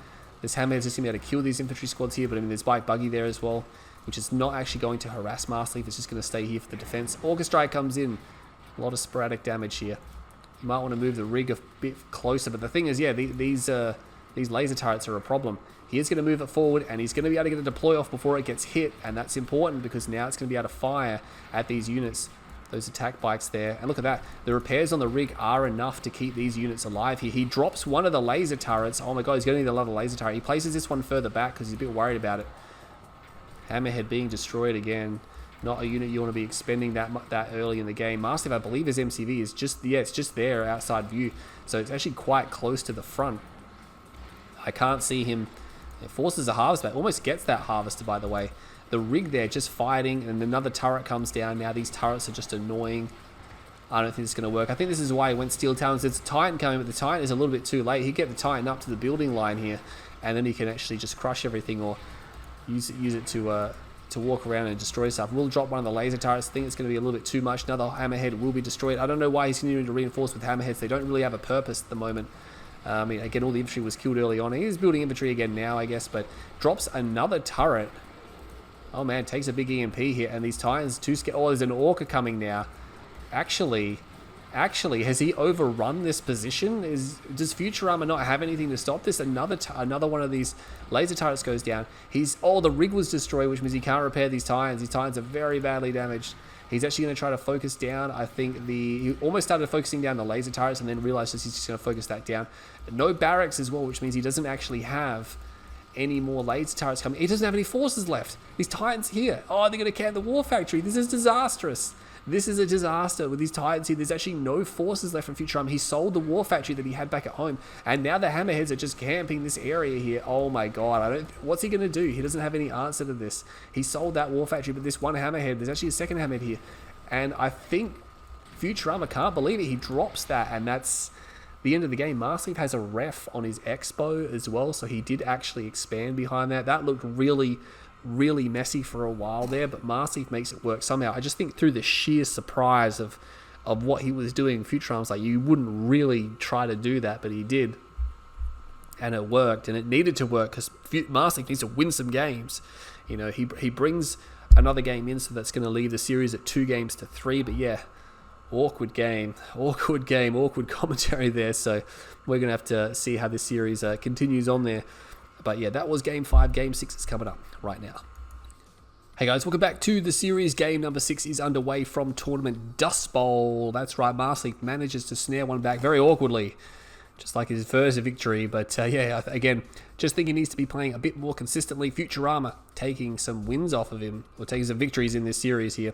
This hammerhead's just going to be able to kill these infantry squads here, but I mean, there's bike buggy there as well, which is not actually going to harass Masterleaf. It's just going to stay here for the defense. Orchestrate comes in. A lot of sporadic damage here. You might want to move the rig a bit closer, but the thing is, yeah, these laser turrets are a problem. He is going to move it forward, and he's going to be able to get a deploy off before it gets hit, and that's important because now it's going to be able to fire at these units, those attack bikes there. And look at that. The repairs on the rig are enough to keep these units alive here. He drops one of the laser turrets. Oh my god, he's going to need another laser turret. He places this one further back because he's a bit worried about it. Hammerhead being destroyed again. Not a unit you want to be expending that early in the game. Masterleaf, I believe his MCV is just, yeah, it's just there outside view. So it's actually quite close to the front. I can't see him. It forces a harvest back. Almost gets that harvester, by the way. The rig there just fighting, and another turret comes down. Now these turrets are just annoying. I don't think it's going to work. I think this is why he went Steel Talons. There's a Titan coming, but the Titan is a little bit too late. He get the Titan up to the building line here, and then he can actually just crush everything, or use it to walk around and destroy stuff. We'll drop one of the laser turrets. I think it's going to be a little bit too much. Another hammerhead will be destroyed. I don't know why he's continuing to reinforce with hammerheads. They don't really have a purpose at the moment. I mean, again, all the infantry was killed early on. He is building infantry again now, I guess, but drops another turret. Oh man, takes a big EMP here, and these Titans too scared. Oh, there's an Orca coming now. Actually, has he overrun this position? Does Futurama not have anything to stop this? Another one of these laser turrets goes down. The rig was destroyed, which means he can't repair these Titans. These Titans are very badly damaged. He's actually going to try to focus down, I think, he almost started focusing down the laser turrets and then realized he's just going to focus that down. No barracks as well, which means he doesn't actually have any more laser turrets coming. He doesn't have any forces left. These Titans here. Oh, they're going to camp the war factory. This is disastrous. This is a disaster with these Titans here. There's actually no forces left from Futurama. He sold the war factory that he had back at home, and now the hammerheads are just camping this area here. Oh my god, what's he going to do? He doesn't have any answer to this. He sold that war factory, but this one hammerhead, there's actually a second hammerhead here, and I think Futurama can't believe it. He drops that, and that's the end of the game. Masterleaf has a ref on his expo as well, so he did actually expand behind that. That looked really messy for a while there, but Masterleaf makes it work somehow. I just think through the sheer surprise of what he was doing, Futurama's like, you wouldn't really try to do that, but he did. And it worked, and it needed to work because Masterleaf needs to win some games. You know, he brings another game in, so that's going to leave the series at 2-3, but yeah, awkward game, awkward commentary there, so we're going to have to see how this series continues on there. But yeah, that was Game 5. Game 6 is coming up right now. Hey guys, welcome back to the series. Game number 6 is underway from Tournament Dust Bowl. That's right, Masterleaf manages to snare one back very awkwardly, just like his first victory. But yeah, again, just think he needs to be playing a bit more consistently. Futurama taking some wins off of him, or taking some victories in this series here.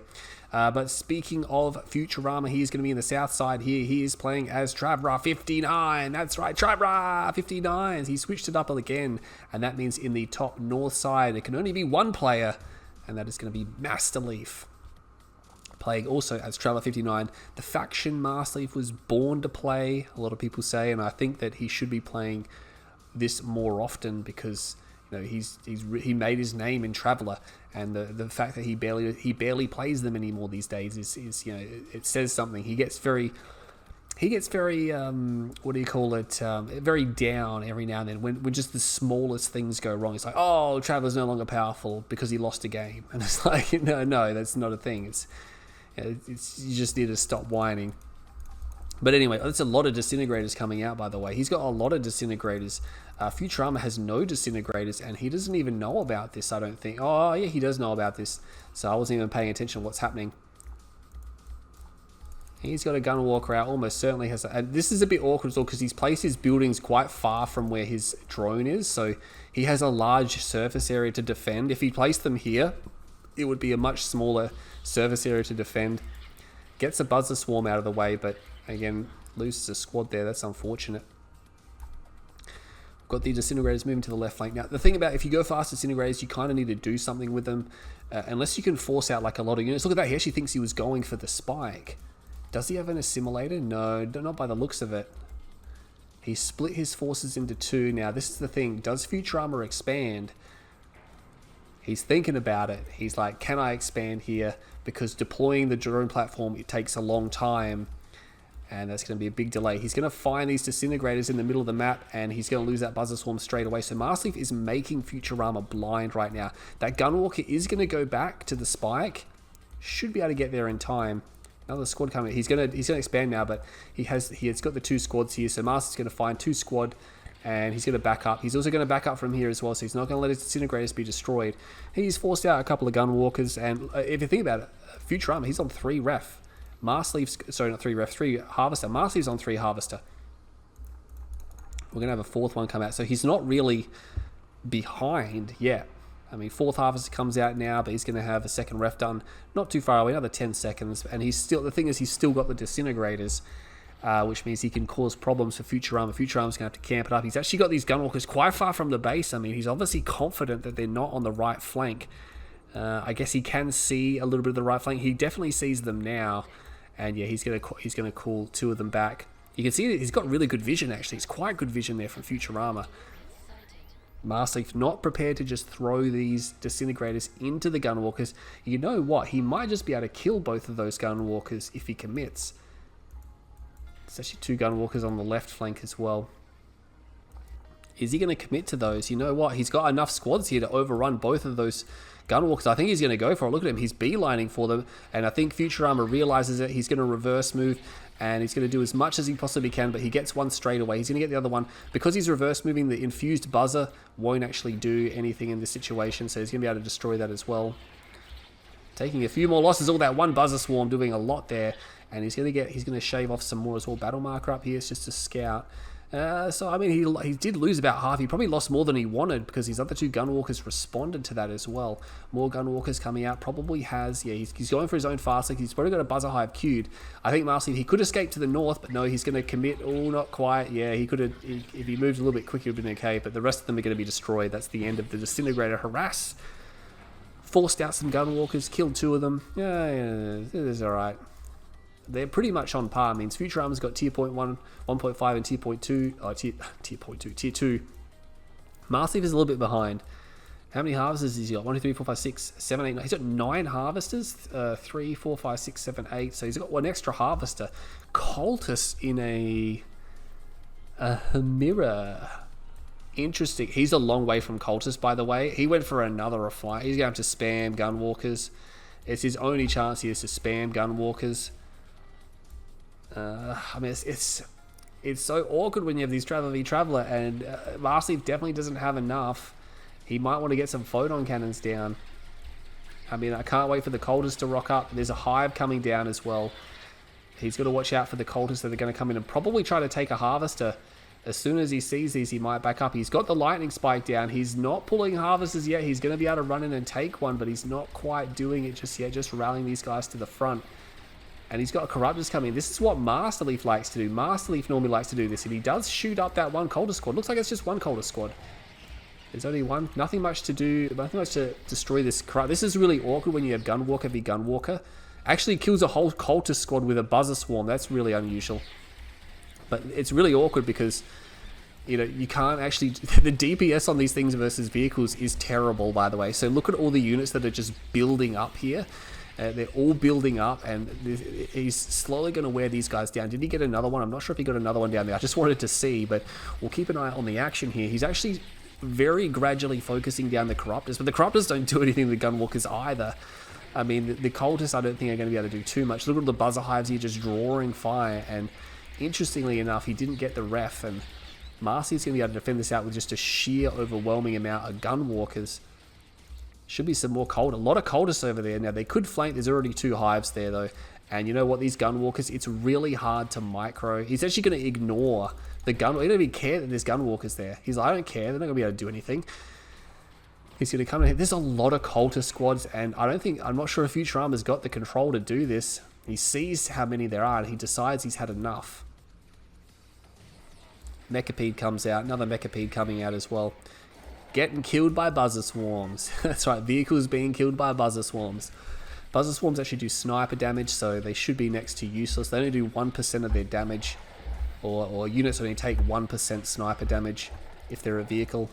But speaking of Futurama, he's going to be in the south side here. He is playing as Travra 59. That's right, Travra 59. He switched it up again, and that means in the top north side, it can only be one player, and that is going to be Masterleaf. Playing also as Travra 59. The faction Masterleaf was born to play, a lot of people say, and I think that he should be playing this more often because you know he made his name in Traveller, and the fact that he barely plays them anymore these days is you know, it says something. He gets very what do you call it, very down every now and then when just the smallest things go wrong. It's like, oh, Traveller's no longer powerful because he lost a game, and it's like, no, that's not a thing. It's you just need to stop whining. But anyway, that's a lot of disintegrators coming out, by the way. He's got a lot of disintegrators. Futurama has no disintegrators, and he doesn't even know about this, I don't think. Oh, yeah, he does know about this. So I wasn't even paying attention to what's happening. He's got a gun walker out, almost certainly has. And this is a bit awkward as well, because he's placed his buildings quite far from where his drone is. So he has a large surface area to defend. If he placed them here, it would be a much smaller surface area to defend. Gets a buzzer swarm out of the way, but again, loses a squad there. That's unfortunate. Got the disintegrators moving to the left flank. Now, the thing about if you go fast disintegrators, you kind of need to do something with them. Unless you can force out like a lot of units. Look at that. He actually thinks he was going for the spike. Does he have an assimilator? No, not by the looks of it. He split his forces into two. Now, this is the thing. Does Futurama expand? He's thinking about it. He's like, can I expand here? Because deploying the drone platform, it takes a long time. And that's going to be a big delay. He's going to find these disintegrators in the middle of the map, and he's going to lose that buzzer swarm straight away. So Masterleaf is making Futurama blind right now. That gunwalker is going to go back to the spike. Should be able to get there in time. Another squad coming. He's going to expand now, but he has got the two squads here. So Masterleaf's going to find two squad, and he's going to back up. He's also going to back up from here as well. So he's not going to let his disintegrators be destroyed. He's forced out a couple of gunwalkers, and if you think about it, Futurama, he's on 3 ref. Masterleaf's, sorry, not 3 ref, 3 harvester. Masterleaf's on 3 harvester. We're going to have a 4th one come out. So he's not really behind yet. I mean, 4th harvester comes out now, but he's going to have a 2nd ref done not too far away, another 10 seconds. And he's still, the thing is, he's still got the disintegrators, which means he can cause problems for Futurama. Futurama's going to have to camp it up. He's actually got these gunwalkers quite far from the base. I mean, he's obviously confident that they're not on the right flank. I guess he can see a little bit of the right flank. He definitely sees them now. And yeah, he's gonna call 2 of them back. You can see that he's got really good vision, actually. It's quite good vision there from Futurama. Masterleaf not prepared to just throw these disintegrators into the gunwalkers. You know what? He might just be able to kill both of those gunwalkers if he commits. There's actually 2 gunwalkers on the left flank as well. Is he going to commit to those? You know what? He's got enough squads here to overrun both of those gunwalkers. I think he's going to go for it. Look at him. He's beelining for them. And I think Futurama realizes it. He's going to reverse move. And he's going to do as much as he possibly can. But he gets one straight away. He's going to get the other one. Because he's reverse moving, the infused buzzer won't actually do anything in this situation. So he's going to be able to destroy that as well. Taking a few more losses. All that one buzzer swarm doing a lot there. And he's going to shave off some more as well. Battle marker up here. It's just a scout. So, I mean, he did lose about half. He probably lost more than he wanted because his other 2 gunwalkers responded to that as well. More gunwalkers coming out. Probably has, yeah, he's going for his own fast link. He's probably got a buzzer hive queued. I think Masterleaf, he could escape to the north, but no, he's going to commit. Oh, not quite. Yeah, he could have, if he moved a little bit quicker, he would have been okay, but the rest of them are going to be destroyed. That's the end of the disintegrator harass. Forced out some gunwalkers, killed 2 of them. Yeah, it is alright. They're pretty much on par. Means Futurama's got tier 1, 1.5, and tier 0.2. Tier 2. Masterleaf is a little bit behind. How many harvesters has he got? 1, 2, 3, 4, 5, 6, 7, 8, 9. He's got 9 harvesters. 3, 4, 5, 6, 7, 8. So he's got 1 extra harvester. Cultist in a mirror. Interesting. He's a long way from Cultist, by the way. He went for another refine. He's going to have to spam gunwalkers. It's his only chance he has to spam gunwalkers. I mean, it's so awkward when you have these Traveler v Traveler, and Masterleaf definitely doesn't have enough. He might want to get some photon cannons down. I mean, I can't wait for the cultists to rock up. There's a hive coming down as well. He's got to watch out for the cultists that are going to come in and probably try to take a harvester. As soon as he sees these, he might back up. He's got the lightning spike down. He's not pulling harvesters yet. He's going to be able to run in and take one, but he's not quite doing it just yet, just rallying these guys to the front. And he's got Corruptors coming. This is what Masterleaf likes to do. Masterleaf normally likes to do this. And he does shoot up that one cultist squad. Looks like it's just one cultist squad. There's only one. Nothing much to do. Nothing much to destroy this. This is really awkward when you have Gunwalker v Gunwalker. Actually kills a whole cultist squad with a buzzer swarm. That's really unusual. But it's really awkward because, you know, you can't actually... The DPS on these things versus vehicles is terrible, by the way. So look at all the units that are just building up here. They're all building up, and he's slowly going to wear these guys down. Did he get another one? I'm not sure if he got another one down there. I just wanted to see, but we'll keep an eye on the action here. He's actually very gradually focusing down the Corruptors, but the Corruptors don't do anything to the Gunwalkers either. I mean, the Cultists I don't think are going to be able to do too much. Look at the Buzzer Hives here just drawing fire, and interestingly enough, he didn't get the ref, and Marcy's going to be able to defend this out with just a sheer overwhelming amount of Gunwalkers. Should be some more cold. A lot of cultists over there. Now, they could flank. There's already 2 hives there, though. And you know what? These gunwalkers, it's really hard to micro. He's actually going to ignore the gun. He don't even care that there's gunwalkers there. He's like, I don't care. They're not going to be able to do anything. He's going to come in here. There's a lot of cultist squads, and I'm not sure if Futurama's got the control to do this. He sees how many there are, and he decides he's had enough. Mechapede comes out. Another Mechapede coming out as well. Getting killed by buzzer swarms. That's right, vehicles being killed by buzzer swarms. Buzzer swarms actually do sniper damage, so they should be next to useless. They only do 1% of their damage, or units only take 1% sniper damage if they're a vehicle.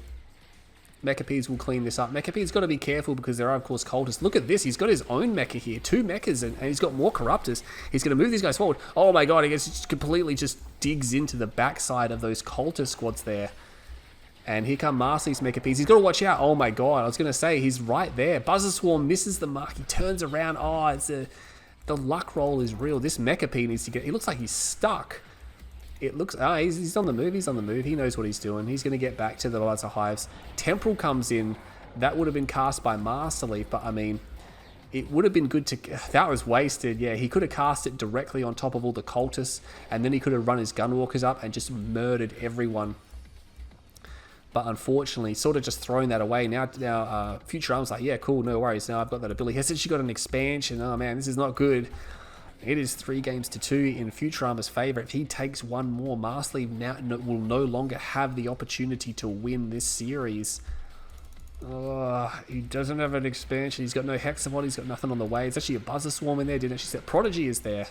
Mechapedes will clean this up. Mechapede's got to be careful because there are, of course, cultists. Look at this. He's got his own mecha here. 2 mechas, and he's got more Corruptors. He's going to move these guys forward. Oh my god, he gets completely just digs into the backside of those cultist squads there. And here come Marcy's Mechapedes. He's got to watch out. Oh my god, I was going to say, he's right there. Buzzer Swarm misses the mark. He turns around. Oh, the luck roll is real. This Mechapede needs to get... He looks like he's stuck. It looks... Oh, he's on the move. He's on the move. He knows what he's doing. He's going to get back to the Buzzer Hives. Temporal comes in. That would have been cast by Masterleaf, but I mean... It would have been good to... That was wasted. Yeah, he could have cast it directly on top of all the cultists, and then he could have run his Gunwalkers up and just murdered everyone. But unfortunately, sort of just throwing that away. Now Futurama's like, yeah, cool, no worries. Now I've got that ability. He has actually got an expansion. Oh man, this is not good. It is 3-2 in Futurama's favour. If he takes one more, Masterleaf now will no longer have the opportunity to win this series. He doesn't have an expansion. He's got no Hexamon. He's got nothing on the way. It's actually a Buzzer Swarm in there, didn't she? Said Prodigy is there.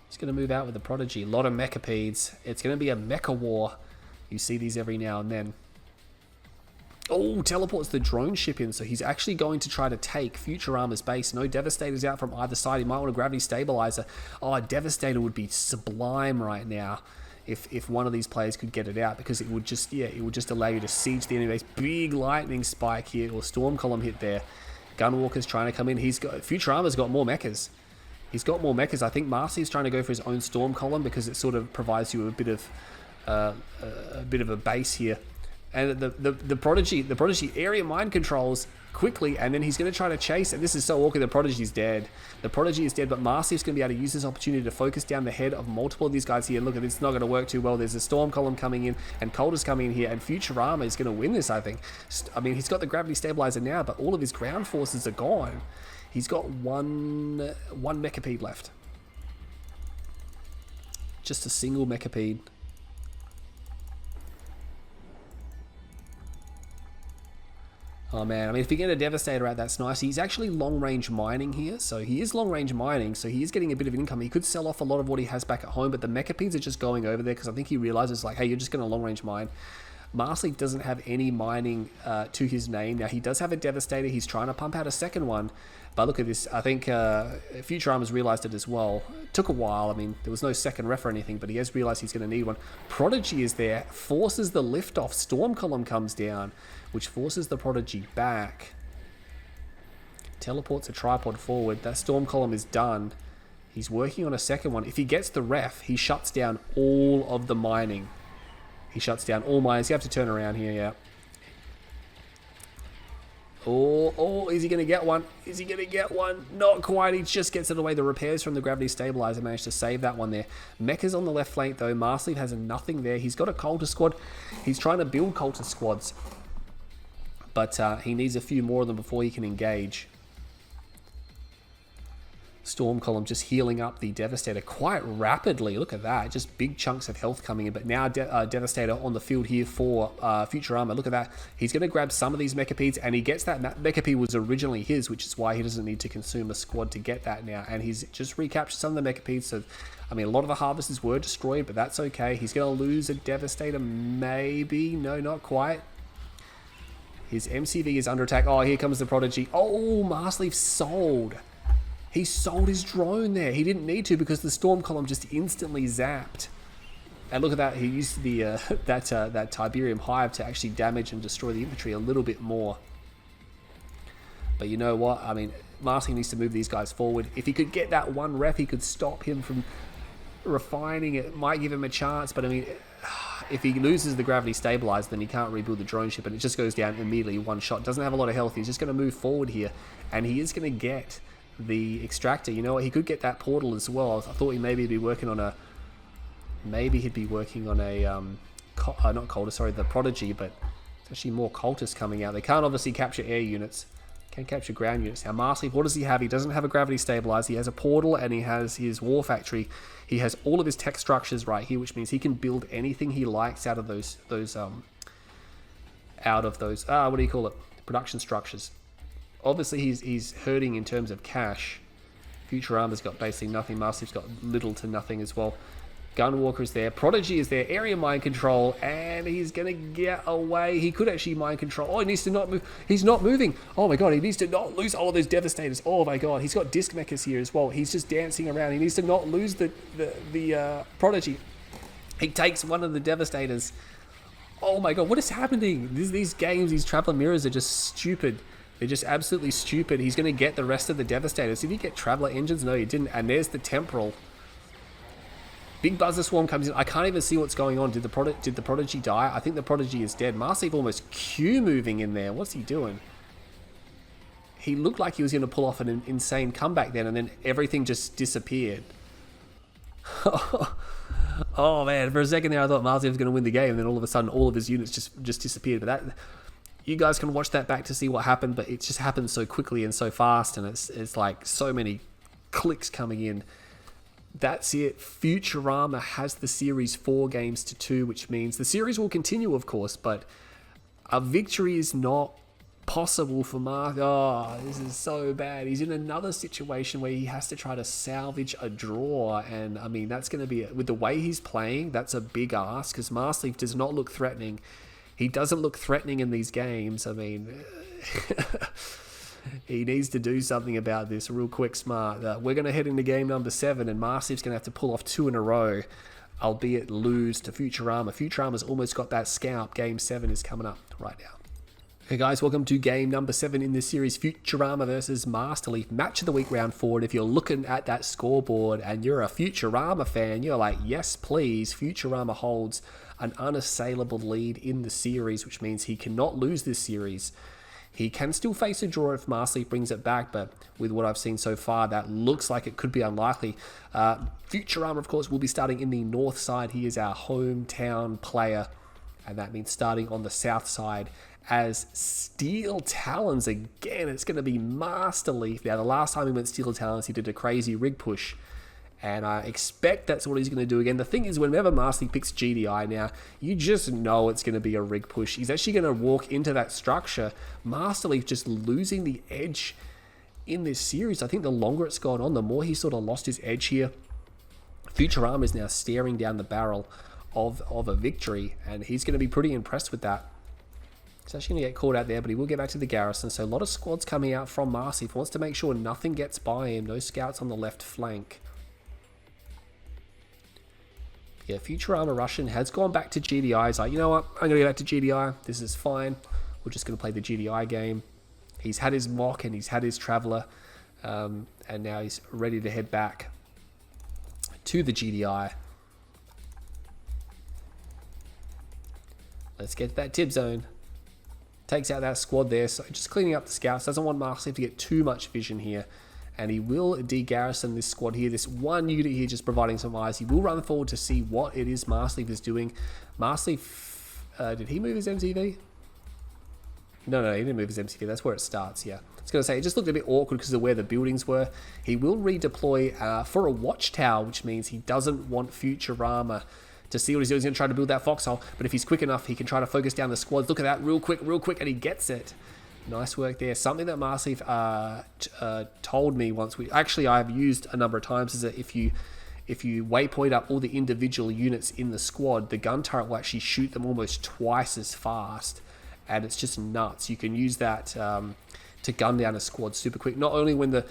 He's going to move out with the Prodigy. A lot of Mechapedes. It's going to be a Mecha War. You see these every now and then. Oh, teleports the drone ship in, so he's actually going to try to take Futurama's base. No Devastators out from either side. He might want a Gravity Stabilizer. Oh, a Devastator would be sublime right now if one of these players could get it out, because it would just, yeah, it would just allow you to siege the enemy base. Big Lightning Spike here, or Storm Column hit there. Gunwalker's trying to come in. Futurama's got more mechas. He's got more mechas. I think Marcy's trying to go for his own Storm Column because it sort of provides you a bit of a base here. And the Prodigy area mind controls quickly, and then he's going to try to chase, and this is so awkward. The Prodigy's dead. The Prodigy is dead, but Marcy's going to be able to use this opportunity to focus down the head of multiple of these guys here. Look, it's not going to work too well. There's a Storm Column coming in, and Coulter's coming in here, and Futurama is going to win this, I think. I mean, he's got the Gravity Stabilizer now, but all of his ground forces are gone. He's got one Mechapede left. Just a single Mechapede. Oh man, I mean, if you get a Devastator out, that's nice. He's actually long-range mining here, so he is long-range mining, so he is getting a bit of an income. He could sell off a lot of what he has back at home, but the Mechapedes are just going over there because I think he realizes, like, hey, you're just going to long-range mine. Masterleaf doesn't have any mining to his name. Now, he does have a Devastator. He's trying to pump out a second one, but look at this. I think Futurama's realized it as well. It took a while. I mean, there was no second ref or anything, but he has realized he's going to need one. Prodigy is there, forces the lift off. Storm Column comes down, which forces the Prodigy back. Teleports a tripod forward. That Storm Column is done. He's working on a second one. If he gets the ref, he shuts down all of the mining. He shuts down all mines. You have to turn around here, yeah. Oh, is he going to get one? Is he going to get one? Not quite. He just gets it away. The repairs from the Gravity Stabilizer managed to save that one there. Mecha's on the left flank, though. Marcyleaf has nothing there. He's got a Coulter squad. He's trying to build Coulter squads, but he needs a few more of them before he can engage. Storm Column just healing up the Devastator quite rapidly. Look at that. Just big chunks of health coming in. But now Devastator on the field here for Futurama. Look at that. He's going to grab some of these Mechapedes, and he gets that. Mechapede was originally his, which is why he doesn't need to consume a squad to get that now. And he's just recaptured some of the Mechapedes. So, I mean, a lot of the harvesters were destroyed, but that's okay. He's going to lose a Devastator, maybe. No, not quite. His MCV is under attack. Oh, here comes the Prodigy. Oh, Marcyleaf sold. He sold his drone there. He didn't need to because the Storm Column just instantly zapped. And look at that. He used the that Tiberium Hive to actually damage and destroy the infantry a little bit more. But you know what? I mean, Marcy needs to move these guys forward. If he could get that one ref, he could stop him from refining it. Might give him a chance. But I mean, if he loses the Gravity Stabilizer, then he can't rebuild the drone ship, and it just goes down immediately, one shot. Doesn't have a lot of health. He's just going to move forward here, and he is going to get the extractor. You know what? He could get that portal as well. I thought he'd be working on a. Maybe he'd be working on a not Coulter, sorry, the Prodigy, but it's actually more cultists coming out. They can't obviously capture air units. Can capture ground units. Now, Marcyleaf, what does he have? He doesn't have a Gravity Stabilizer. He has a portal, and he has his War Factory. He has all of his tech structures right here, which means he can build anything he likes out of those what do you call it? Production structures. Obviously, he's hurting in terms of cash. Futurama's got basically nothing. Marcyleaf's got little to nothing as well. Gunwalker is there. Prodigy is there. Area mind control. And he's going to get away. He could actually mind control. Oh, he needs to not move. He's not moving. Oh my god, he needs to not lose all of those Devastators. Oh my god, he's got disc mechas here as well. He's just dancing around. He needs to not lose the Prodigy. He takes one of the Devastators. Oh my god, what is happening? These games, these Traveler Mirrors are just stupid. They're just absolutely stupid. He's going to get the rest of the Devastators. Did he get Traveler Engines? No, he didn't. And there's the Temporal. Big Buzzer Swarm comes in. I can't even see what's going on. Did the Prodigy die? I think the Prodigy is dead. Marcyleaf almost Q moving in there. What's he doing? He looked like he was going to pull off an insane comeback then, and then everything just disappeared. Oh man, for a second there I thought Marcyleaf was going to win the game, and then all of a sudden all of his units just disappeared. But that, you guys can watch that back to see what happened, but it just happened so quickly and so fast, and it's like so many clicks coming in. That's it. Futurama has the series 4-2, which means the series will continue, of course, but a victory is not possible for Mark. Oh, this is so bad. He's in another situation where he has to try to salvage a draw, and I mean, that's going to be, with the way he's playing, that's a big ask, because Marcyleaf does not look threatening. He doesn't look threatening in these games. I mean, he needs to do something about this real quick, smart. We're going to head into game number 7, and Masterleaf's going to have to pull off 2 in a row, albeit lose to Futurama. Futurama's almost got that scalp. Game 7 is coming up right now. Hey guys, welcome to game number 7 in this series, Futurama versus Masterleaf, match of the week round 4. And if you're looking at that scoreboard and you're a Futurama fan, you're like, yes please, Futurama holds an unassailable lead in the series, which means he cannot lose this series. He can still face a draw if Masterleaf brings it back, but with what I've seen so far, that looks like it could be unlikely. Futurama, of course, will be starting in the north side. He is our hometown player, and that means starting on the south side as Steel Talons again. It's going to be Masterleaf. Now, the last time he went Steel Talons, he did a crazy rig push, and I expect that's what he's going to do again. The thing is, whenever Masterleaf picks GDI now, you just know it's going to be a rig push. He's actually going to walk into that structure. Masterleaf just losing the edge in this series. I think the longer it's gone on, the more he sort of lost his edge here. Futurama is now staring down the barrel of a victory, and he's going to be pretty impressed with that. He's actually going to get caught out there, but he will get back to the garrison. So a lot of squads coming out from Masterleaf. He wants to make sure nothing gets by him. No scouts on the left flank. Yeah, Futurama Russian has gone back to GDI. He's like, you know what? I'm going to go back to GDI. This is fine. We're just going to play the GDI game. He's had his mock and he's had his traveler. And now he's ready to head back to the GDI. Let's get to that tip zone. Takes out that squad there, so just cleaning up the scouts. Doesn't want Masterleaf to get too much vision here. And he will de-garrison this squad here. This one unit here just providing some eyes. He will run forward to see what it is Masterleaf is doing. Masterleaf, did he move his MTV? No, he didn't move his MTV. That's where it starts, yeah. I was going to say, it just looked a bit awkward because of where the buildings were. He will redeploy for a watchtower, which means he doesn't want Futurama to see what he's doing. He's going to try to build that foxhole, but if he's quick enough, he can try to focus down the squads. Look at that, real quick, and he gets it. Nice work there. Something that Masterleaf told me once. I've used a number of times is that if you waypoint up all the individual units in the squad, the gun turret will actually shoot them almost twice as fast, and it's just nuts. You can use that to gun down a squad super quick. Not only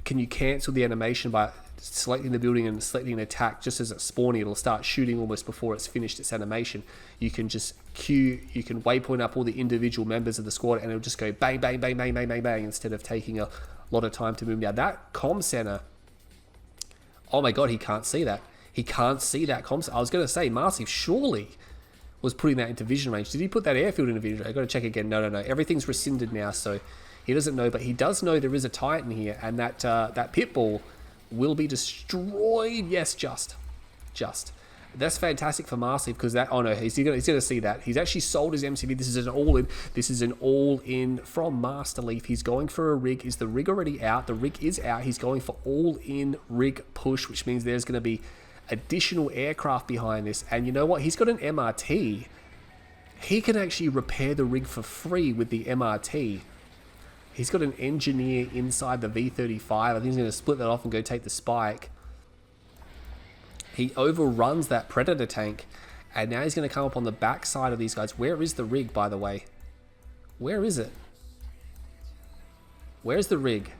can you cancel the animation by selecting the building and selecting an attack just as it's spawning, it'll start shooting almost before it's finished its animation. You can just you can waypoint up all the individual members of the squad and it'll just go bang, bang, bang, bang, bang, bang, bang, instead of taking a lot of time to move. Now that comm center, oh my god, he can't see that. He can't see that comm center. I was going to say, Masterleaf surely was putting that into vision range. Did he put that airfield into vision range? I've got to check again. No. Everything's rescinded now, so he doesn't know, but he does know there is a Titan here, and that pitbull will be destroyed. Yes, just. That's fantastic for Masterleaf because that. Oh no, he's going to see that. He's actually sold his MCV. This is an all-in. This is an all-in from Masterleaf. He's going for a rig. Is the rig already out? The rig is out. He's going for all-in rig push, which means there's going to be additional aircraft behind this. And you know what? He's got an MRT. He can actually repair the rig for free with the MRT. He's got an engineer inside the V-35. I think he's going to split that off and go take the spike. He overruns that Predator tank. And now he's going to come up on the back side of these guys. Where is the rig, by the way? Where is it? Where's the rig?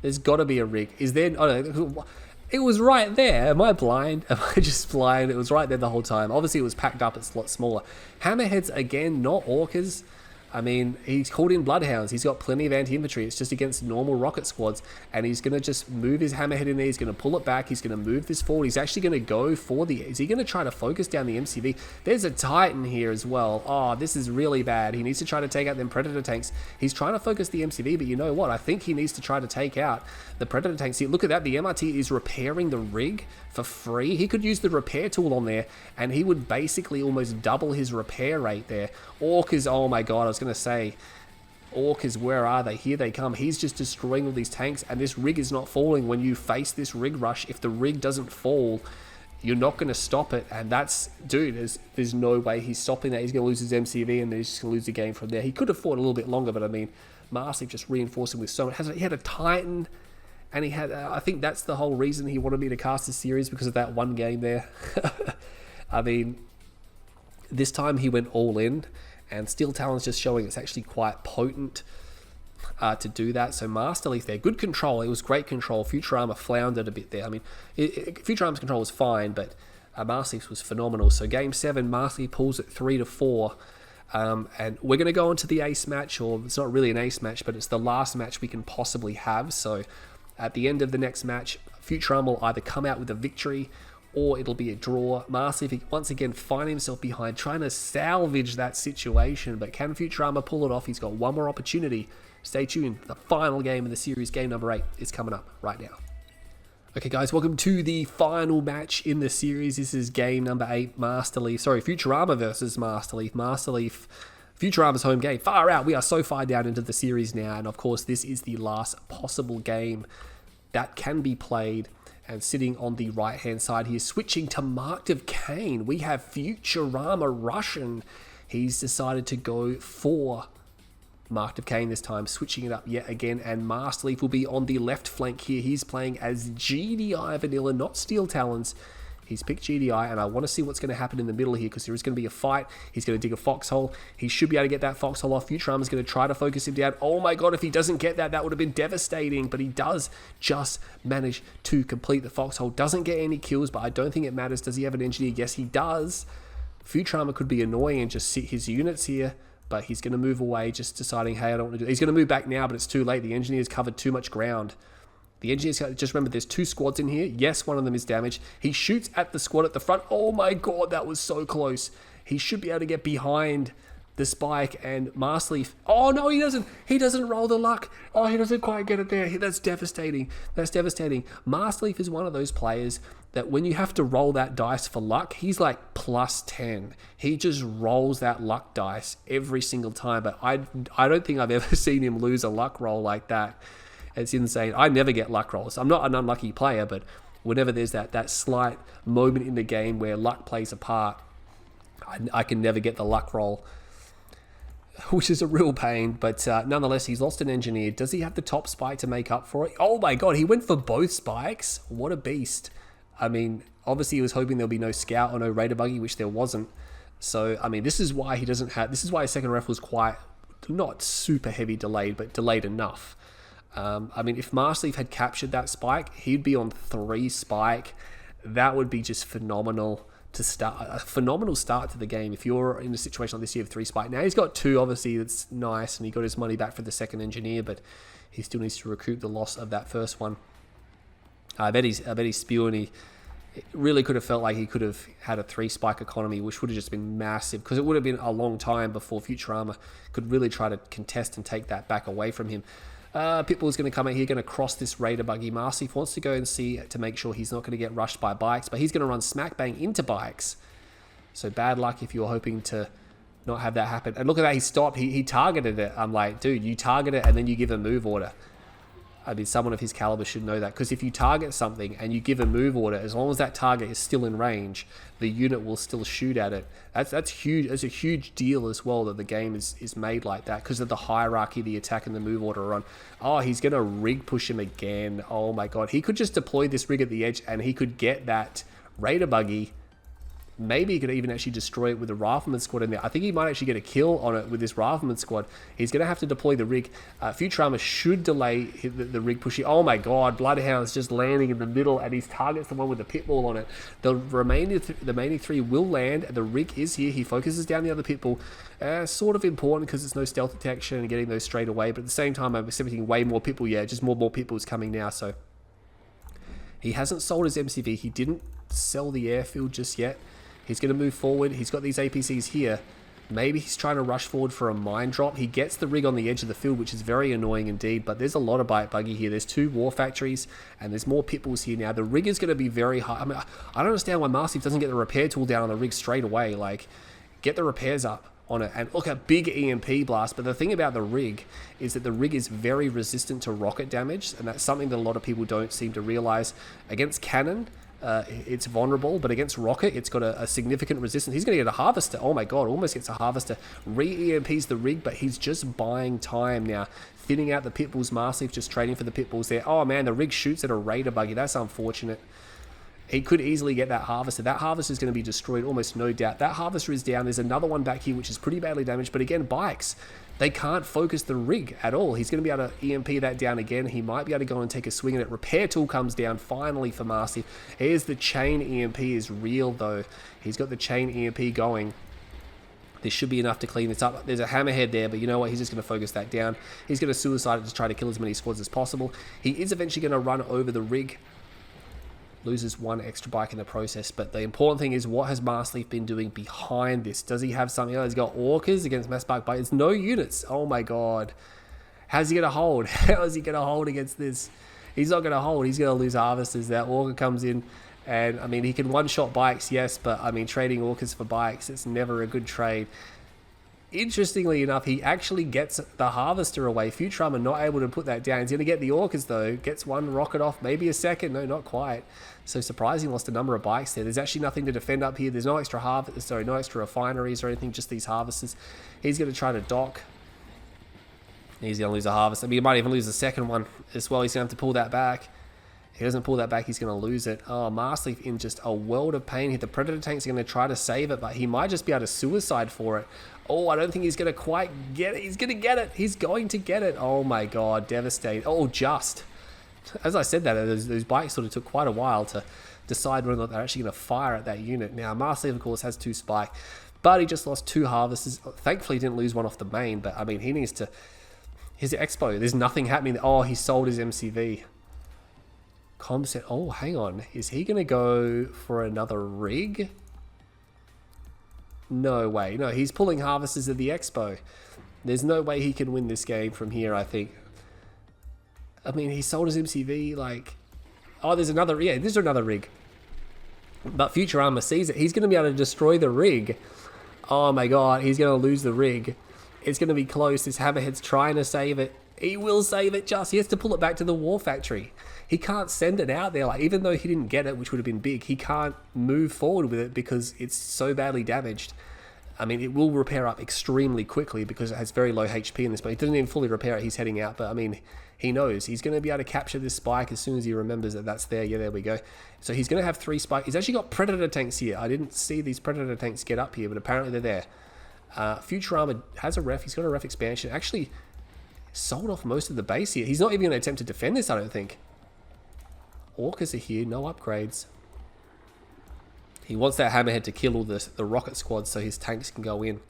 There's got to be a rig. Is there? Oh no. It was right there. Am I blind? Am I just blind? It was right there the whole time. Obviously, it was packed up. It's a lot smaller. Hammerheads, again, not orcas. I mean, he's called in Bloodhounds. He's got plenty of anti-infantry. It's just against normal rocket squads. And he's going to just move his Hammerhead in there. He's going to pull it back. He's going to move this forward. He's actually going to go for the... Is he going to try to focus down the MCV? There's a Titan here as well. Oh, this is really bad. He needs to try to take out them Predator tanks. He's trying to focus the MCV, but you know what? I think he needs to try to take out the Predator tanks. See, look at that. The MRT is repairing the rig for free. He could use the repair tool on there, and he would basically almost double his repair rate there. Orcas, oh my god, I was going to say... Orcas, where are they? Here they come. He's just destroying all these tanks, and this rig is not falling. When you face this rig rush, if the rig doesn't fall, you're not going to stop it. And that's, dude, there's no way he's stopping that. He's going to lose his MCV, and he's just going to lose the game from there. He could have fought a little bit longer, but I mean, Masterleaf just reinforced him with so much. He had a Titan, and he had, I think that's the whole reason he wanted me to cast this series, because of that one game there. I mean, This time he went all in, and Steel Talon's just showing it's actually quite potent to do that. So Masterleaf there, good control. It was great control. Futurama floundered a bit there. I mean, Futurama's control was fine, but Masterleaf's was phenomenal. So game 7, Masterleaf pulls it 3-4. And we're going to go on to the ace match, or it's not really an ace match, but it's the last match we can possibly have. So at the end of the next match, Futurama will either come out with a victory or it'll be a draw. Masterleaf once again find himself behind, trying to salvage that situation, but can Futurama pull it off? He's got one more opportunity. Stay tuned. The final game of the series, game number 8, is coming up right now. Okay, guys, welcome to the final match in the series. This is game number 8, Futurama versus Masterleaf. Masterleaf, Futurama's home game. Far out. We are so far down into the series now, and of course, this is the last possible game that can be played. And sitting on the right-hand side here, switching to Marked of Kane, we have Futurama Russian. He's decided to go for Marked of Kane this time, switching it up yet again, and Masterleaf will be on the left flank here. He's playing as GDI Vanilla, not Steel Talons. He's picked GDI, and I want to see what's going to happen in the middle here, because there is going to be a fight. He's going to dig a foxhole. He should be able to get that foxhole off. Futurama's going to try to focus him down. Oh my god, if he doesn't get that, that would have been devastating, but he does just manage to complete the foxhole. Doesn't get any kills, but I don't think it matters. Does he have an engineer? Yes, he does. Futurama could be annoying and just sit his units here, but he's going to move away, just deciding, hey, I don't want to do it. He's going to move back now, but it's too late. The engineer's covered too much ground. The engineer's, just remember, there's 2 squads in here. Yes, one of them is damaged. He shoots at the squad at the front. Oh my god, that was so close. He should be able to get behind the spike, and Masterleaf. Oh no, he doesn't. He doesn't roll the luck. Oh, he doesn't quite get it there. That's devastating. That's devastating. Masterleaf is one of those players that when you have to roll that dice for luck, he's like plus 10. He just rolls that luck dice every single time. But I don't think I've ever seen him lose a luck roll like that. It's insane. I never get luck rolls. I'm not an unlucky player, but whenever there's that slight moment in the game where luck plays a part, I can never get the luck roll, which is a real pain. But nonetheless, he's lost an engineer. Does he have the top spike to make up for it? Oh my god, he went for both spikes. What a beast. I mean, obviously he was hoping there'll be no scout or no raider buggy, which there wasn't. So, I mean, this is why he doesn't have... This is why his second ref was quite... Not super heavy delayed, but delayed enough. I mean, if Masterleaf had captured that spike, he'd be on 3 spike. That would be just phenomenal to start. A phenomenal start to the game if you're in a situation like this. You have 3 spike. Now he's got 2, obviously that's nice, and he got his money back for the second engineer, but he still needs to recoup the loss of that first one. I bet he's spewing. He really could have felt like he could have had a 3 spike economy, which would have just been massive, because it would have been a long time before Futurama could really try to contest and take that back away from him. Pitbull's going to come out here, going to cross this raider buggy. Masterleaf wants to go and see to make sure he's not going to get rushed by bikes, but he's going to run smack bang into bikes. So bad luck if you're hoping to not have that happen. And look at that, he stopped. He targeted it. I'm like, dude, you target it and then you give a move order. I mean, someone of his caliber should know that, because if you target something and you give a move order, as long as that target is still in range, the unit will still shoot at it. That's huge. It's a huge deal as well that the game is made like that, because of the hierarchy the attack and the move order are on. Oh, he's going to rig push him again. Oh my god. He could just deploy this rig at the edge and he could get that raider buggy. Maybe he could even actually destroy it with a rifleman squad in there. I think he might actually get a kill on it with this rifleman squad. He's going to have to deploy the rig. Futurama should delay the rig pushing. Oh my god, Bloodhound's just landing in the middle, and he targets the one with the pitbull on it. The remaining 3 will land, and the rig is here. He focuses down the other pitbull. Sort of important because there's no stealth detection and getting those straight away, but at the same time, I'm expecting way more pitbull. Yeah, just more pitbulls coming now, so... He hasn't sold his MCV. He didn't sell the airfield just yet. He's going to move forward. He's got these APCs here. Maybe he's trying to rush forward for a mine drop. He gets the rig on the edge of the field, which is very annoying indeed, but there's a lot of buggy here. There's 2 war factories, and there's more pitbulls here now. The rig is going to be very high. I mean, I don't understand why Masterleaf doesn't get the repair tool down on the rig straight away. Like, get the repairs up on it. And look, a big EMP blast. But the thing about the rig is that the rig is very resistant to rocket damage, and that's something that a lot of people don't seem to realize. Against cannon, it's vulnerable, but against rocket, it's got a significant resistance. He's going to get a harvester. Oh my god, almost gets a harvester. Re-EMPs the rig, but he's just buying time now. Thinning out the pitbulls. Masterleaf just trading for the pitbulls there. Oh man, the rig shoots at a raider buggy. That's unfortunate. He could easily get that harvester. That harvester is going to be destroyed, almost no doubt. That harvester is down. There's another one back here, which is pretty badly damaged. But again, bikes, they can't focus the rig at all. He's going to be able to EMP that down again. He might be able to go and take a swing at it. Repair tool comes down finally for Masterleaf. Here's the chain EMP is real, though. He's got the chain EMP going. This should be enough to clean this up. There's a hammerhead there, but you know what? He's just going to focus that down. He's going to suicide it to try to kill as many squads as possible. He is eventually going to run over the rig. Loses one extra bike in the process, but the important thing is, what has Masterleaf been doing behind this? Does he have something else? He's got orcas against mass bike bikes. It's no units. Oh my god. How's he going to hold? How is he going to hold against this? He's not going to hold. He's going to lose harvesters. That orca comes in. And, I mean, he can one-shot bikes, yes, but, I mean, trading orcas for bikes, it's never a good trade. Interestingly enough, he actually gets the harvester away. Futurama not able to put that down. He's going to get the orcas, though. Gets one rocket off, maybe a second. No, not quite. So, surprising, lost a number of bikes there. There's actually nothing to defend up here. There's no extra no extra refineries or anything, just these harvesters. He's going to try to dock. He's going to lose a harvester. I mean, he might even lose the second one as well. He's going to have to pull that back. He doesn't pull that back, he's going to lose it. Oh, Masterleaf in just a world of pain here. The Predator tanks are going to try to save it, but he might just be able to suicide for it. Oh, I don't think he's going to quite get it. He's going to get it. He's going to get it. Oh my god, devastating. Oh, just. As I said that, those bikes sort of took quite a while to decide whether or not they're actually going to fire at that unit. Now, Masterleaf, of course, has 2 spike, but he just lost 2 harvesters. Thankfully, he didn't lose one off the main, but I mean, he needs to... His expo, there's nothing happening. Oh, he sold his MCV. Comset. Oh, hang on. Is he going to go for another rig? No way. No, he's pulling harvesters at the expo. There's no way he can win this game from here, I think. I mean, he sold his MCV, like... Oh, there's another... Yeah, there's another rig. But Futurama sees it. He's going to be able to destroy the rig. Oh my god, he's going to lose the rig. It's going to be close. This hammerhead's trying to save it. He will save it just. He has to pull it back to the war factory. He can't send it out there. Like, even though he didn't get it, which would have been big, he can't move forward with it because it's so badly damaged. I mean, it will repair up extremely quickly because it has very low HP in this, but he doesn't even fully repair it. He's heading out, but I mean, he knows. He's going to be able to capture this spike as soon as he remembers that that's there. Yeah, there we go. So he's going to have 3 spikes. He's actually got Predator tanks here. I didn't see these Predator tanks get up here, but apparently they're there. Futurama has a ref. He's got a ref expansion. Actually, sold off most of the base here. He's not even going to attempt to defend this, I don't think. Orcas are here, no upgrades. He wants that hammerhead to kill all the rocket squads so his tanks can go in.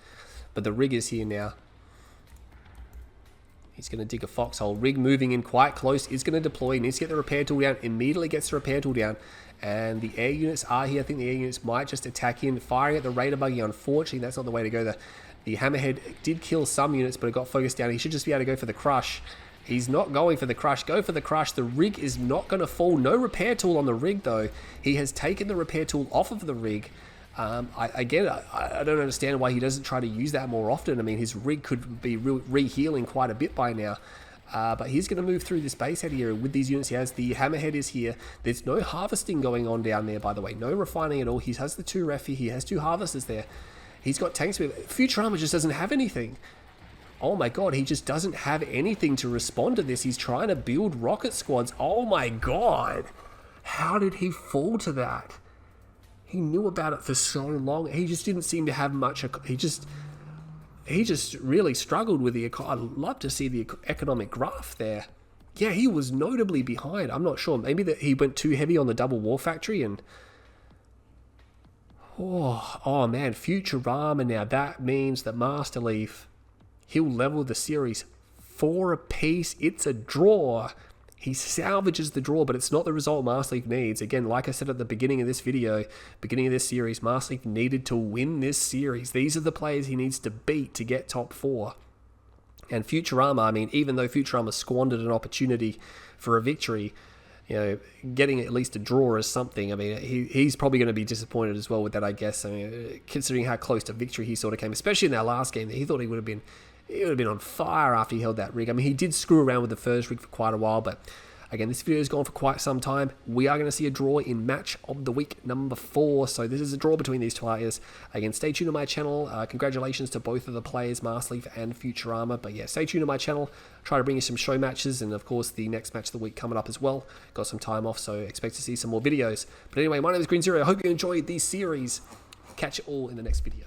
But the rig is here now. He's going to dig a foxhole. Rig moving in quite close. Is going to deploy. Needs to get the repair tool down. Immediately gets the repair tool down. And the air units are here. I think the air units might just attack in. Firing at the Raider buggy. Unfortunately, that's not the way to go. The hammerhead did kill some units, but it got focused down. He should just be able to go for the crush. He's not going for the crush. Go for the crush. The rig is not going to fall. No repair tool on the rig, though. He has taken the repair tool off of the rig. I don't understand why he doesn't try to use that more often. I mean, his rig could be re-healing quite a bit by now. But he's going to move through this base head here with these units. He has the hammerhead is here. There's no harvesting going on down there, by the way. No refining at all. He has the 2 ref here. He has 2 harvesters there. He's got tanks with... Futurama just doesn't have anything. Oh my god, he just doesn't have anything to respond to this. He's trying to build rocket squads. Oh my god. How did he fall to that? He knew about it for so long. He just didn't seem to have much... He just really struggled with the... I'd love to see the economic graph there. Yeah, he was notably behind. I'm not sure. Maybe that he went too heavy on the double war factory and... Oh man, Futurama now. That means that Masterleaf... He'll level the series 4 apiece. It's a draw. He salvages the draw, but it's not the result Masterleaf needs. Again, like I said at the beginning of this video, beginning of this series, Masterleaf needed to win this series. These are the players he needs to beat to get top 4. And Futurama, I mean, even though Futurama squandered an opportunity for a victory, you know, getting at least a draw is something. I mean, he's probably going to be disappointed as well with that, I guess. I mean, considering how close to victory he sort of came, especially in that last game, he thought he would have been on fire after he held that rig. I mean, he did screw around with the first rig for quite a while, but Again, this video has gone for quite some time. We are going to see a draw in match of the week number 4. So this is a draw between these two players. Again, stay tuned to my channel. Congratulations to both of the players, Masterleaf and Futurama. But yeah, stay tuned to my channel. Try to bring you some show matches, and of course the next match of the week coming up as well. Got some time off, so expect to see some more videos. But anyway, my name is Green Zero. I hope you enjoyed these series. Catch you all in the next video.